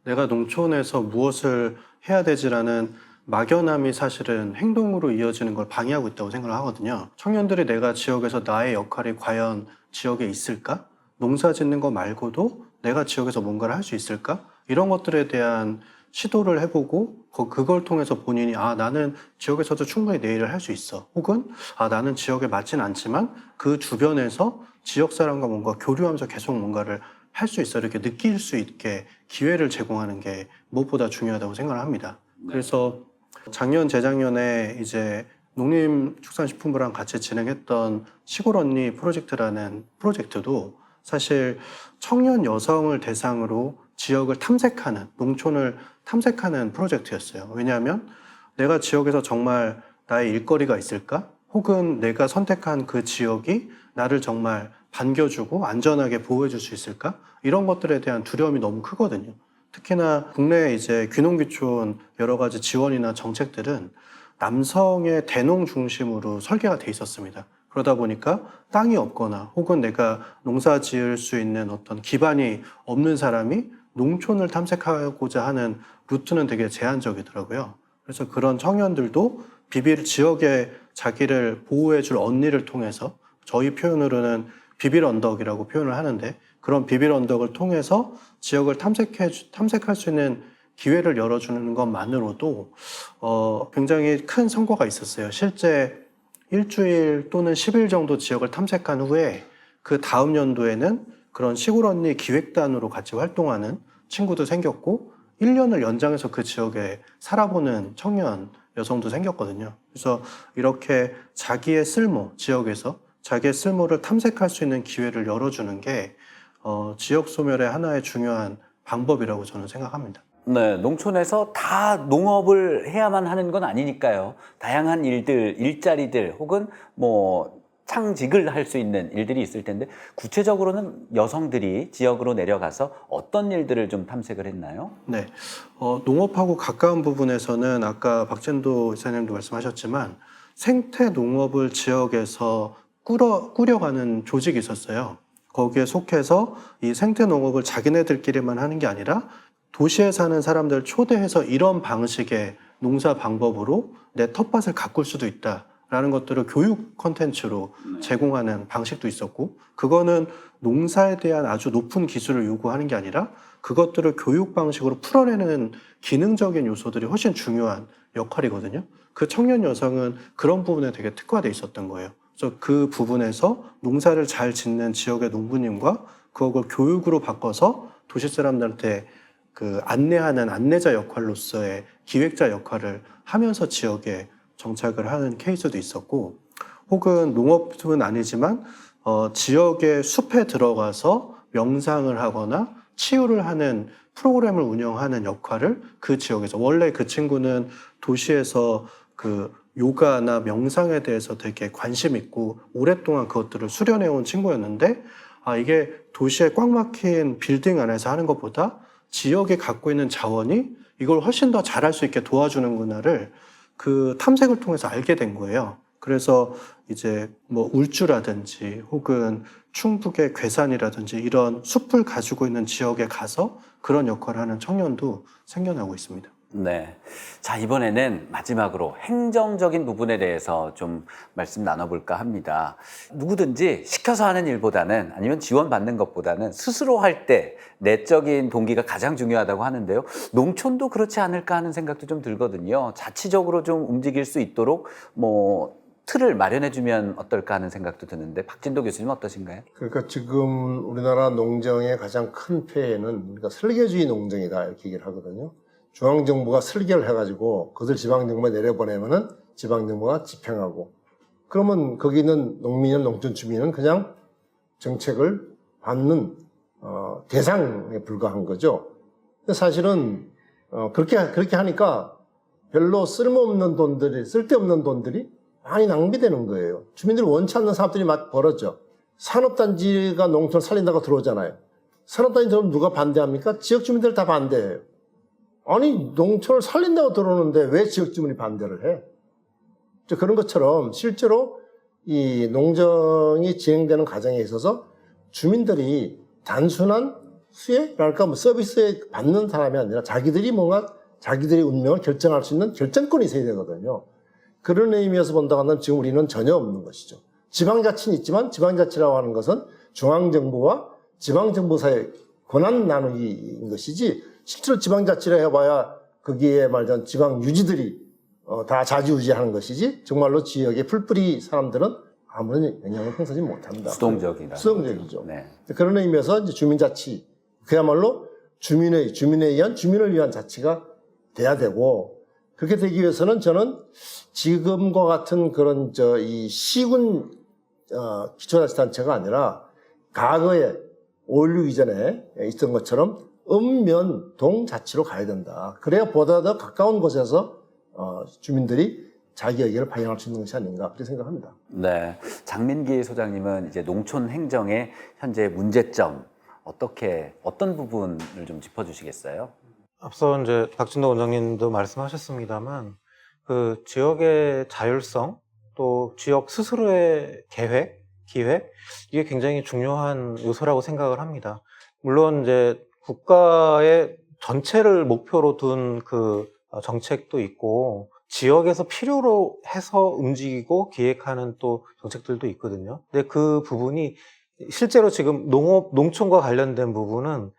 내가 농촌에서 무엇을 해야 되지라는 막연함이 사실은 행동으로 이어지는 걸 방해하고 있다고 생각을 하거든요. 청년들이 내가 지역에서 나의 역할이 과연 지역에 있을까? 농사 짓는 거 말고도 내가 지역에서 뭔가를 할 수 있을까? 이런 것들에 대한 시도를 해보고 그걸 통해서 본인이 나는 지역에서도 충분히 내 일을 할 수 있어. 혹은 나는 지역에 맞진 않지만 그 주변에서 지역 사람과 뭔가 교류하면서 계속 뭔가를 할 수 있어. 이렇게 느낄 수 있게 기회를 제공하는 게 무엇보다 중요하다고 생각을 합니다. 그래서 작년, 재작년에 이제 농림축산식품부랑 같이 진행했던 시골 언니 프로젝트라는 프로젝트도 사실 청년 여성을 대상으로 지역을 탐색하는, 농촌을 탐색하는 프로젝트였어요. 왜냐하면 내가 지역에서 정말 나의 일거리가 있을까? 혹은 내가 선택한 그 지역이 나를 정말 반겨주고 안전하게 보호해줄 수 있을까? 이런 것들에 대한 두려움이 너무 크거든요. 특히나 국내 이제 귀농귀촌 여러 가지 지원이나 정책들은 남성의 대농 중심으로 설계가 돼 있었습니다. 그러다 보니까 땅이 없거나 혹은 내가 농사 지을 수 있는 어떤 기반이 없는 사람이 농촌을 탐색하고자 하는 루트는 되게 제한적이더라고요. 그래서 그런 청년들도 지역에 자기를 보호해줄 언니를 통해서 저희 표현으로는 비빌 언덕이라고 표현을 하는데 그런 비빌 언덕을 통해서 지역을 탐색할 수 있는 기회를 열어주는 것만으로도 굉장히 큰 성과가 있었어요. 실제 일주일 또는 10일 정도 지역을 탐색한 후에 그 다음 연도에는 그런 시골 언니 기획단으로 같이 활동하는 친구도 생겼고 1년을 연장해서 그 지역에 살아보는 청년 여성도 생겼거든요. 그래서 이렇게 자기의 쓸모, 지역에서 자기의 쓸모를 탐색할 수 있는 기회를 열어주는 게 지역 소멸의 하나의 중요한 방법이라고 저는 생각합니다. 네, 농촌에서 다 농업을 해야만 하는 건 아니니까요. 다양한 일들, 일자리들 혹은 창직을 할 수 있는 일들이 있을 텐데 구체적으로는 여성들이 지역으로 내려가서 어떤 일들을 좀 탐색을 했나요? 네, 농업하고 가까운 부분에서는 아까 박진도 이사님도 말씀하셨지만 생태 농업을 지역에서 꾸려가는 조직이 있었어요. 거기에 속해서 이 생태 농업을 자기네들끼리만 하는 게 아니라 도시에 사는 사람들 초대해서 이런 방식의 농사 방법으로 내 텃밭을 가꿀 수도 있다라는 것들을 교육 콘텐츠로 제공하는 방식도 있었고 그거는 농사에 대한 아주 높은 기술을 요구하는 게 아니라 그것들을 교육 방식으로 풀어내는 기능적인 요소들이 훨씬 중요한 역할이거든요. 그 청년 여성은 그런 부분에 되게 특화돼 있었던 거예요. 그래서 그 부분에서 농사를 잘 짓는 지역의 농부님과 그걸 교육으로 바꿔서 도시 사람들한테 그 안내하는 안내자 역할로서의 기획자 역할을 하면서 지역에 정착을 하는 케이스도 있었고 혹은 농업은 아니지만 지역의 숲에 들어가서 명상을 하거나 치유를 하는 프로그램을 운영하는 역할을 그 지역에서 원래 그 친구는 도시에서 그 요가나 명상에 대해서 되게 관심 있고 오랫동안 그것들을 수련해온 친구였는데 이게 도시에 꽉 막힌 빌딩 안에서 하는 것보다 지역에 갖고 있는 자원이 이걸 훨씬 더 잘할 수 있게 도와주는구나를 그 탐색을 통해서 알게 된 거예요. 그래서 이제 울주라든지 혹은 충북의 괴산이라든지 이런 숲을 가지고 있는 지역에 가서 그런 역할을 하는 청년도 생겨나고 있습니다. 네. 자, 이번에는 마지막으로 행정적인 부분에 대해서 좀 말씀 나눠볼까 합니다. 누구든지 시켜서 하는 일보다는 아니면 지원받는 것보다는 스스로 할 때 내적인 동기가 가장 중요하다고 하는데요. 농촌도 그렇지 않을까 하는 생각도 좀 들거든요. 자치적으로 좀 움직일 수 있도록 틀을 마련해주면 어떨까 하는 생각도 드는데 박진도 교수님 어떠신가요? 그러니까 지금 우리나라 농정의 가장 큰 폐해는 우리가 설계주의 농정이다 이렇게 얘기를 하거든요. 중앙정부가 설계를 해가지고 그것을 지방정부에 내려보내면은 지방정부가 집행하고 그러면 거기 있는 농민이나 농촌 주민은 그냥 정책을 받는 대상에 불과한 거죠. 근데 사실은 그렇게 하니까 별로 쓸데없는 돈들이 많이 낭비되는 거예요. 주민들이 원치 않는 사업들이 막 벌어져. 산업단지가 농촌을 살린다고 들어오잖아요. 산업단지 들어오면 누가 반대합니까? 지역 주민들 다 반대해요. 아니 농촌을 살린다고 들어오는데 왜 지역 주민이 반대를 해? 그런 것처럼 실제로 이 농정이 진행되는 과정에 있어서 주민들이 단순한 수혜랄까 서비스에 받는 사람이 아니라 자기들이 자기들의 운명을 결정할 수 있는 결정권이 있어야 되거든요. 그런 의미에서 본다고 하면 지금 우리는 전혀 없는 것이죠. 지방자치는 있지만 지방자치라고 하는 것은 중앙정부와 지방정부 사이의 권한 나누기인 것이지 실제로 지방자치를 해봐야 거기에 말하자면 지방유지들이 다 좌지우지하는 것이지 정말로 지역의 풀뿌리 사람들은 아무런 영향을 행사하지 못한다. 수동적이죠. 네. 그런 의미에서 이제 주민자치 그야말로 주민을 위한 자치가 돼야 되고 그렇게 되기 위해서는 저는 지금과 같은 그런 이 시군 기초자치단체가 아니라 과거에 5.16 이전에 있던 것처럼 읍면동자치로 가야 된다. 그래야 보다 더 가까운 곳에서 주민들이 자기 의견을 반영할 수 있는 것이 아닌가 그렇게 생각합니다. 네, 장민기 소장님은 이제 농촌 행정의 현재 문제점 어떤 부분을 좀 짚어주시겠어요? 앞서 이제 박진도 원장님도 말씀하셨습니다만 그 지역의 자율성 또 지역 스스로의 계획, 기획 이게 굉장히 중요한 요소라고 생각을 합니다. 물론 이제 국가의 전체를 목표로 둔 그 정책도 있고 지역에서 필요로 해서 움직이고 기획하는 또 정책들도 있거든요. 근데 그 부분이 실제로 지금 농촌과 관련된 부분은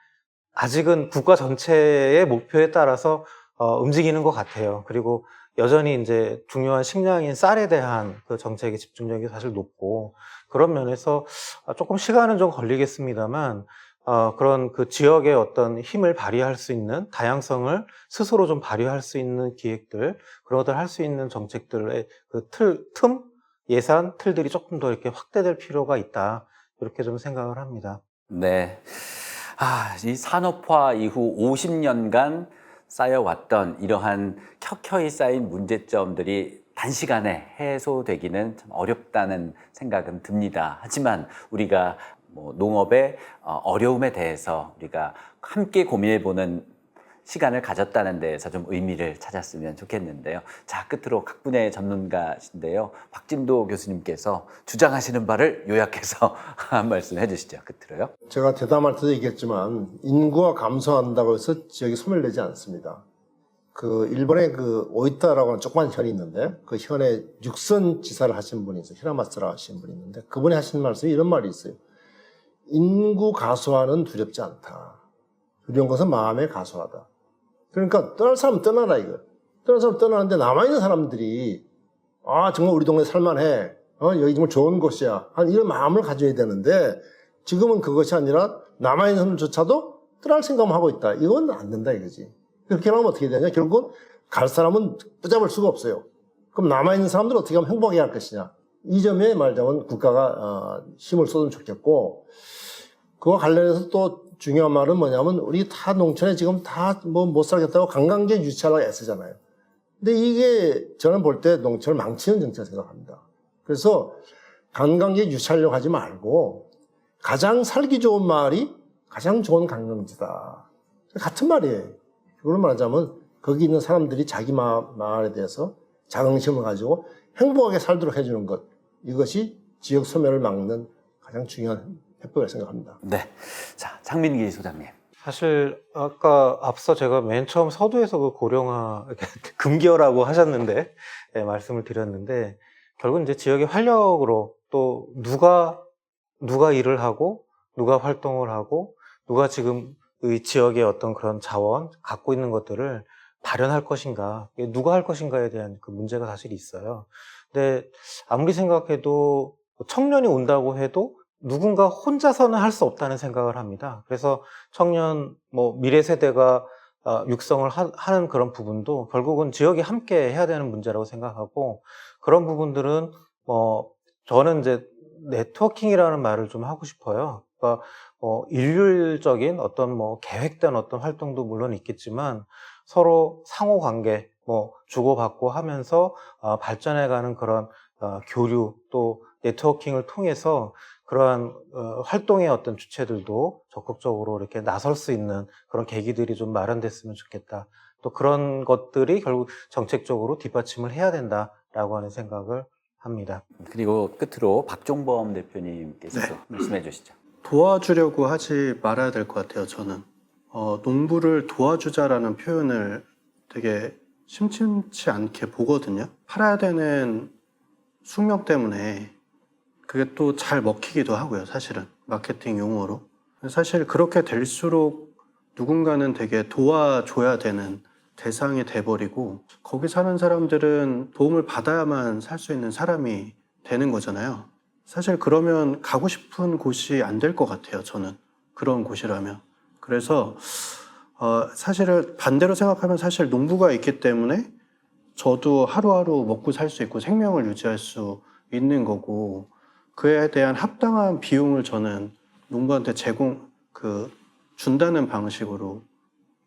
아직은 국가 전체의 목표에 따라서 움직이는 것 같아요. 그리고 여전히 이제 중요한 식량인 쌀에 대한 그 정책의 집중력이 사실 높고 그런 면에서 조금 시간은 좀 걸리겠습니다만 그런 그 지역의 어떤 힘을 발휘할 수 있는 다양성을 스스로 좀 발휘할 수 있는 기획들, 그런 것들 할 수 있는 정책들의 그 틈, 예산, 틀들이 조금 더 이렇게 확대될 필요가 있다. 이렇게 좀 생각을 합니다. 네. 이 산업화 이후 50년간 쌓여왔던 이러한 켜켜이 쌓인 문제점들이 단시간에 해소되기는 참 어렵다는 생각은 듭니다. 하지만 우리가 농업의 어려움에 대해서 우리가 함께 고민해보는 시간을 가졌다는 데에서 좀 의미를 찾았으면 좋겠는데요. 자, 끝으로 각 분야의 전문가신데요. 박진도 교수님께서 주장하시는 바를 요약해서 한 말씀 해주시죠. 끝으로요. 제가 대담할 때도 얘기했지만 인구가 감소한다고 해서 지역이 소멸되지 않습니다. 일본에 오이타라고 하는 조그만 현이 있는데 그 현에 육선 지사를 하신 분이 있어요. 히라마스라 하신 분이 있는데 그분이 하신 말씀에 이런 말이 있어요. 인구 가소화는 두렵지 않다. 두려운 것은 마음의 가소화다. 그러니까 떠날 사람은 떠나라 이거. 떠날 사람은 떠나는데 남아있는 사람들이 정말 우리 동네 살만해. 여기 정말 좋은 곳이야. 이런 마음을 가져야 되는데 지금은 그것이 아니라 남아있는 사람조차도 떠날 생각만 하고 있다. 이건 안 된다 이거지. 그렇게 하면 어떻게 되냐? 결국은 갈 사람은 붙잡을 수가 없어요. 그럼 남아있는 사람들은 어떻게 하면 행복하게 할 것이냐? 이 점에 말하자면 국가가 힘을 쏟으면 좋겠고 그와 관련해서 또 중요한 말은 뭐냐면 우리 다 농촌에 지금 다 못 살겠다고 관광객 유치하려고 애쓰잖아요. 근데 이게 저는 볼 때 농촌을 망치는 정책이라고 생각합니다. 그래서 관광객 유치하려고 하지 말고 가장 살기 좋은 마을이 가장 좋은 관광지다. 같은 말이에요. 그걸 말하자면 거기 있는 사람들이 자기 마을에 대해서 자긍심을 가지고 행복하게 살도록 해주는 것. 이것이 지역 소멸을 막는 가장 중요한 해법이라고 생각합니다. 네. 자, 장민기 소장님. 사실 아까 앞서 제가 맨 처음 서두에서 그 고령화 금기어라고 하셨는데 말씀을 드렸는데 결국 이제 지역의 활력으로 또 누가 일을 하고 누가 활동을 하고 누가 지금 이 지역의 어떤 그런 자원 갖고 있는 것들을 발현할 것인가, 누가 할 것인가에 대한 그 문제가 사실 있어요. 근데 아무리 생각해도 청년이 온다고 해도 누군가 혼자서는 할 수 없다는 생각을 합니다. 그래서 청년, 미래 세대가 육성을 하는 그런 부분도 결국은 지역이 함께 해야 되는 문제라고 생각하고, 그런 부분들은 저는 이제 네트워킹이라는 말을 좀 하고 싶어요. 그러니까 일률적인 어떤 계획된 어떤 활동도 물론 있겠지만 서로 상호 관계 주고받고 하면서 발전해가는 그런 교류 또 네트워킹을 통해서 그러한 활동의 어떤 주체들도 적극적으로 이렇게 나설 수 있는 그런 계기들이 좀 마련됐으면 좋겠다. 또 그런 것들이 결국 정책적으로 뒷받침을 해야 된다라고 하는 생각을 합니다. 그리고 끝으로 박종범 대표님께서 네. 말씀해 주시죠. 도와주려고 하지 말아야 될 것 같아요, 저는. 농부를 도와주자라는 표현을 되게 심심치 않게 보거든요. 팔아야 되는 숙명 때문에 그게 또 잘 먹히기도 하고요, 사실은. 마케팅 용어로. 사실 그렇게 될수록 누군가는 되게 도와줘야 되는 대상이 돼버리고 거기 사는 사람들은 도움을 받아야만 살 수 있는 사람이 되는 거잖아요. 사실 그러면 가고 싶은 곳이 안 될 것 같아요, 저는. 그런 곳이라면. 그래서 사실은 반대로 생각하면 사실 농부가 있기 때문에 저도 하루하루 먹고 살 수 있고 생명을 유지할 수 있는 거고, 그에 대한 합당한 비용을 저는 농부한테 준다는 방식으로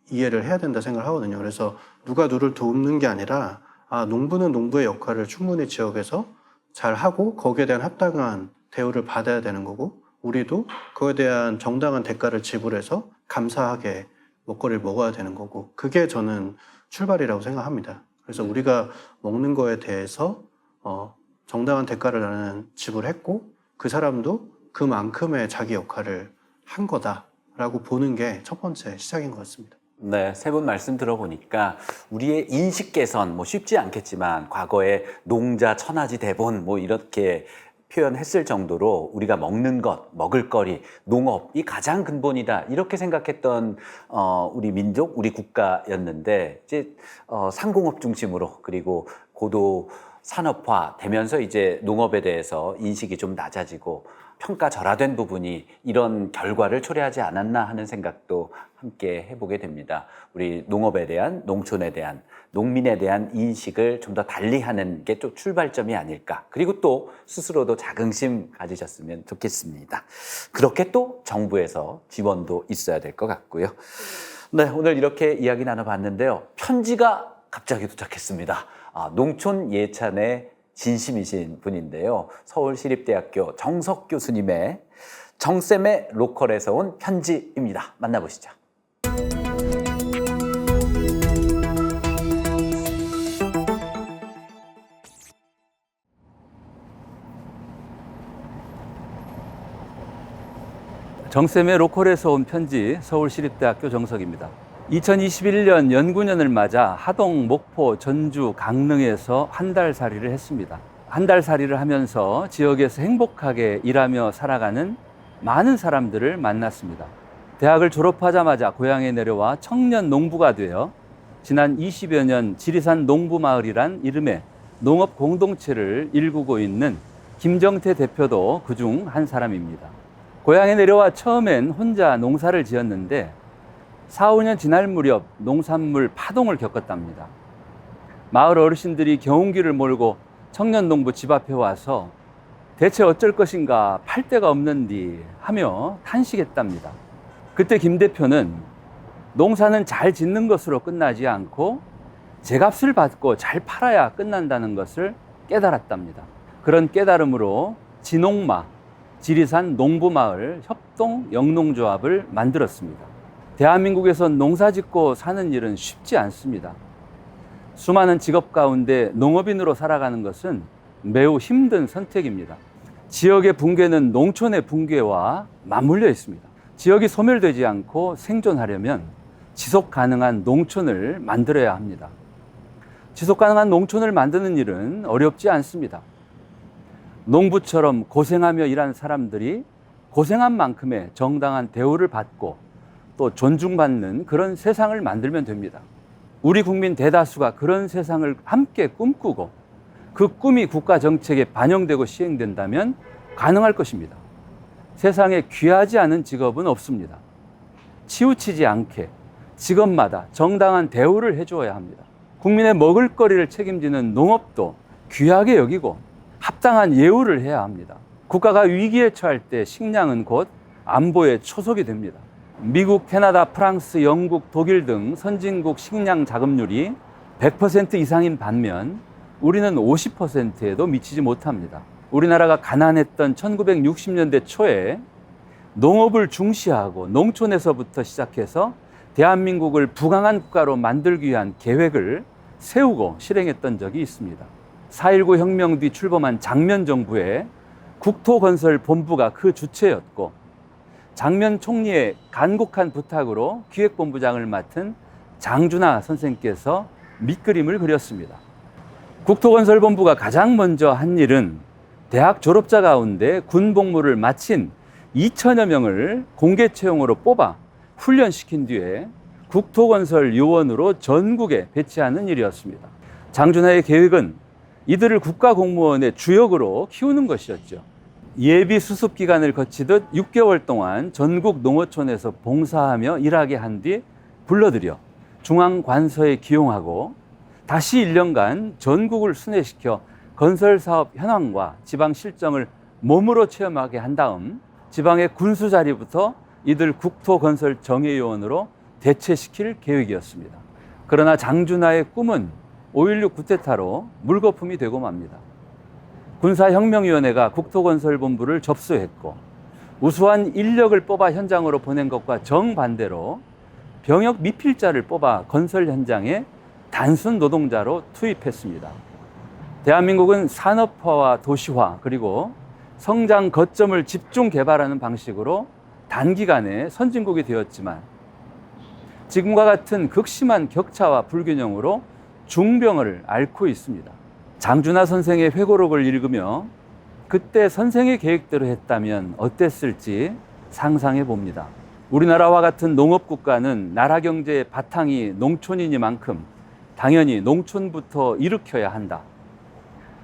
이해를 해야 된다 생각을 하거든요. 그래서 누가 누를 돕는 게 아니라 농부는 농부의 역할을 충분히 지역에서 잘 하고 거기에 대한 합당한 대우를 받아야 되는 거고, 우리도 그거에 대한 정당한 대가를 지불해서 감사하게 먹거리를 먹어야 되는 거고, 그게 저는 출발이라고 생각합니다. 그래서 우리가 먹는 거에 대해서 정당한 대가를 나는 지불했고 그 사람도 그만큼의 자기 역할을 한 거다라고 보는 게 첫 번째 시작인 것 같습니다. 네, 세 분 말씀 들어보니까 우리의 인식 개선 쉽지 않겠지만 과거에 농자 천하지 대본 이렇게 표현했을 정도로 우리가 먹는 것, 먹을거리, 농업이 가장 근본이다 이렇게 생각했던 우리 민족, 우리 국가였는데 이제 상공업 중심으로 그리고 고도 산업화 되면서 이제 농업에 대해서 인식이 좀 낮아지고 평가절하된 부분이 이런 결과를 초래하지 않았나 하는 생각도 함께 해보게 됩니다. 우리 농업에 대한, 농촌에 대한, 농민에 대한 인식을 좀 더 달리하는 게 또 출발점이 아닐까. 그리고 또 스스로도 자긍심 가지셨으면 좋겠습니다. 그렇게 또 정부에서 지원도 있어야 될 것 같고요. 네, 오늘 이렇게 이야기 나눠봤는데요. 편지가 갑자기 도착했습니다. 농촌 예찬의 진심이신 분인데요. 서울시립대학교 정석 교수님의 정쌤의 로컬에서 온 편지입니다. 만나보시죠. 정쌤의 로컬에서 온 편지, 서울시립대학교 정석입니다. 2021년 연구년을 맞아 하동, 목포, 전주, 강릉에서 한 달 살이를 했습니다. 한 달 살이를 하면서 지역에서 행복하게 일하며 살아가는 많은 사람들을 만났습니다. 대학을 졸업하자마자 고향에 내려와 청년 농부가 되어 지난 20여 년 지리산 농부마을이란 이름의 농업 공동체를 일구고 있는 김정태 대표도 그중 한 사람입니다. 고향에 내려와 처음엔 혼자 농사를 지었는데 4, 5년 지날 무렵 농산물 파동을 겪었답니다. 마을 어르신들이 경운기를 몰고 청년 농부 집 앞에 와서 대체 어쩔 것인가 팔 데가 없는디 하며 탄식했답니다. 그때 김 대표는 농사는 잘 짓는 것으로 끝나지 않고 제값을 받고 잘 팔아야 끝난다는 것을 깨달았답니다. 그런 깨달음으로 진옥마, 지리산 농부마을 협동 영농조합을 만들었습니다. 대한민국에선 농사 짓고 사는 일은 쉽지 않습니다. 수많은 직업 가운데 농업인으로 살아가는 것은 매우 힘든 선택입니다. 지역의 붕괴는 농촌의 붕괴와 맞물려 있습니다. 지역이 소멸되지 않고 생존하려면 지속 가능한 농촌을 만들어야 합니다. 지속 가능한 농촌을 만드는 일은 어렵지 않습니다. 농부처럼 고생하며 일한 사람들이 고생한 만큼의 정당한 대우를 받고 또 존중받는 그런 세상을 만들면 됩니다. 우리 국민 대다수가 그런 세상을 함께 꿈꾸고 그 꿈이 국가 정책에 반영되고 시행된다면 가능할 것입니다. 세상에 귀하지 않은 직업은 없습니다. 치우치지 않게 직업마다 정당한 대우를 해주어야 합니다. 국민의 먹을거리를 책임지는 농업도 귀하게 여기고 합당한 예우를 해야 합니다. 국가가 위기에 처할 때 식량은 곧 안보의 초석이 됩니다. 미국, 캐나다, 프랑스, 영국, 독일 등 선진국 식량 자급률이 100% 이상인 반면 우리는 50%에도 미치지 못합니다. 우리나라가 가난했던 1960년대 초에 농업을 중시하고 농촌에서부터 시작해서 대한민국을 부강한 국가로 만들기 위한 계획을 세우고 실행했던 적이 있습니다. 4.19 혁명 뒤 출범한 장면 정부의 국토건설본부가 그 주체였고 장면 총리의 간곡한 부탁으로 기획본부장을 맡은 장준하 선생께서 밑그림을 그렸습니다. 국토건설본부가 가장 먼저 한 일은 대학 졸업자 가운데 군복무를 마친 2천여 명을 공개 채용으로 뽑아 훈련시킨 뒤에 국토건설 요원으로 전국에 배치하는 일이었습니다. 장준하의 계획은 이들을 국가공무원의 주역으로 키우는 것이었죠. 예비 수습 기간을 거치듯 6개월 동안 전국 농어촌에서 봉사하며 일하게 한 뒤 불러들여 중앙관서에 기용하고 다시 1년간 전국을 순회시켜 건설사업 현황과 지방 실정을 몸으로 체험하게 한 다음 지방의 군수 자리부터 이들 국토건설 정예요원으로 대체시킬 계획이었습니다. 그러나 장준하의 꿈은 5.16 쿠데타로 물거품이 되고 맙니다. 군사혁명위원회가 국토건설본부를 접수했고 우수한 인력을 뽑아 현장으로 보낸 것과 정반대로 병역 미필자를 뽑아 건설 현장에 단순 노동자로 투입했습니다. 대한민국은 산업화와 도시화 그리고 성장 거점을 집중 개발하는 방식으로 단기간에 선진국이 되었지만 지금과 같은 극심한 격차와 불균형으로 중병을 앓고 있습니다. 장준하 선생의 회고록을 읽으며 그때 선생의 계획대로 했다면 어땠을지 상상해 봅니다. 우리나라와 같은 농업국가는 나라 경제의 바탕이 농촌이니만큼 당연히 농촌부터 일으켜야 한다.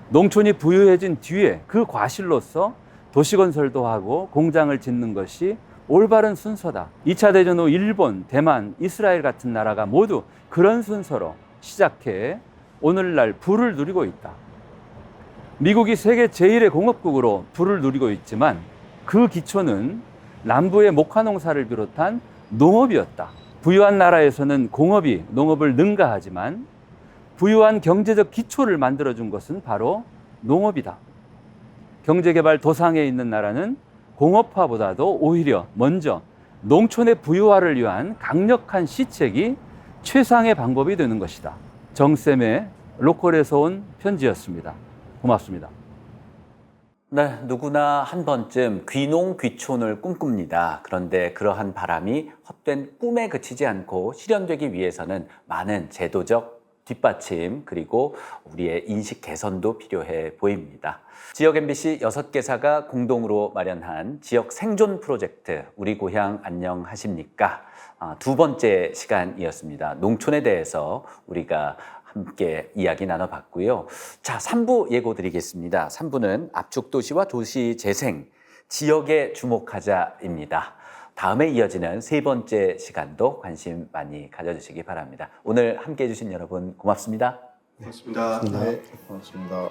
농촌이 부유해진 뒤에 그 과실로서 도시건설도 하고 공장을 짓는 것이 올바른 순서다. 2차 대전 후 일본, 대만, 이스라엘 같은 나라가 모두 그런 순서로 시작해 오늘날 부를 누리고 있다. 미국이 세계 제1의 공업국으로 부를 누리고 있지만 그 기초는 남부의 목화농사를 비롯한 농업이었다. 부유한 나라에서는 공업이 농업을 능가하지만 부유한 경제적 기초를 만들어준 것은 바로 농업이다. 경제개발 도상에 있는 나라는 공업화보다도 오히려 먼저 농촌의 부유화를 위한 강력한 시책이 최상의 방법이 되는 것이다. 정쌤의 로컬에서 온 편지였습니다. 고맙습니다. 네, 누구나 한 번쯤 귀농 귀촌을 꿈꿉니다. 그런데 그러한 바람이 헛된 꿈에 그치지 않고 실현되기 위해서는 많은 제도적 뒷받침 그리고 우리의 인식 개선도 필요해 보입니다. 지역 MBC 6개사가 공동으로 마련한 지역 생존 프로젝트 우리 고향 안녕하십니까? 두 번째 시간이었습니다. 농촌에 대해서 우리가 함께 이야기 나눠봤고요. 자, 3부 예고 드리겠습니다. 3부는 압축도시와 도시재생, 지역에 주목하자입니다. 다음에 이어지는 세 번째 시간도 관심 많이 가져주시기 바랍니다. 오늘 함께해 주신 여러분 고맙습니다. 고맙습니다. 네, 고맙습니다.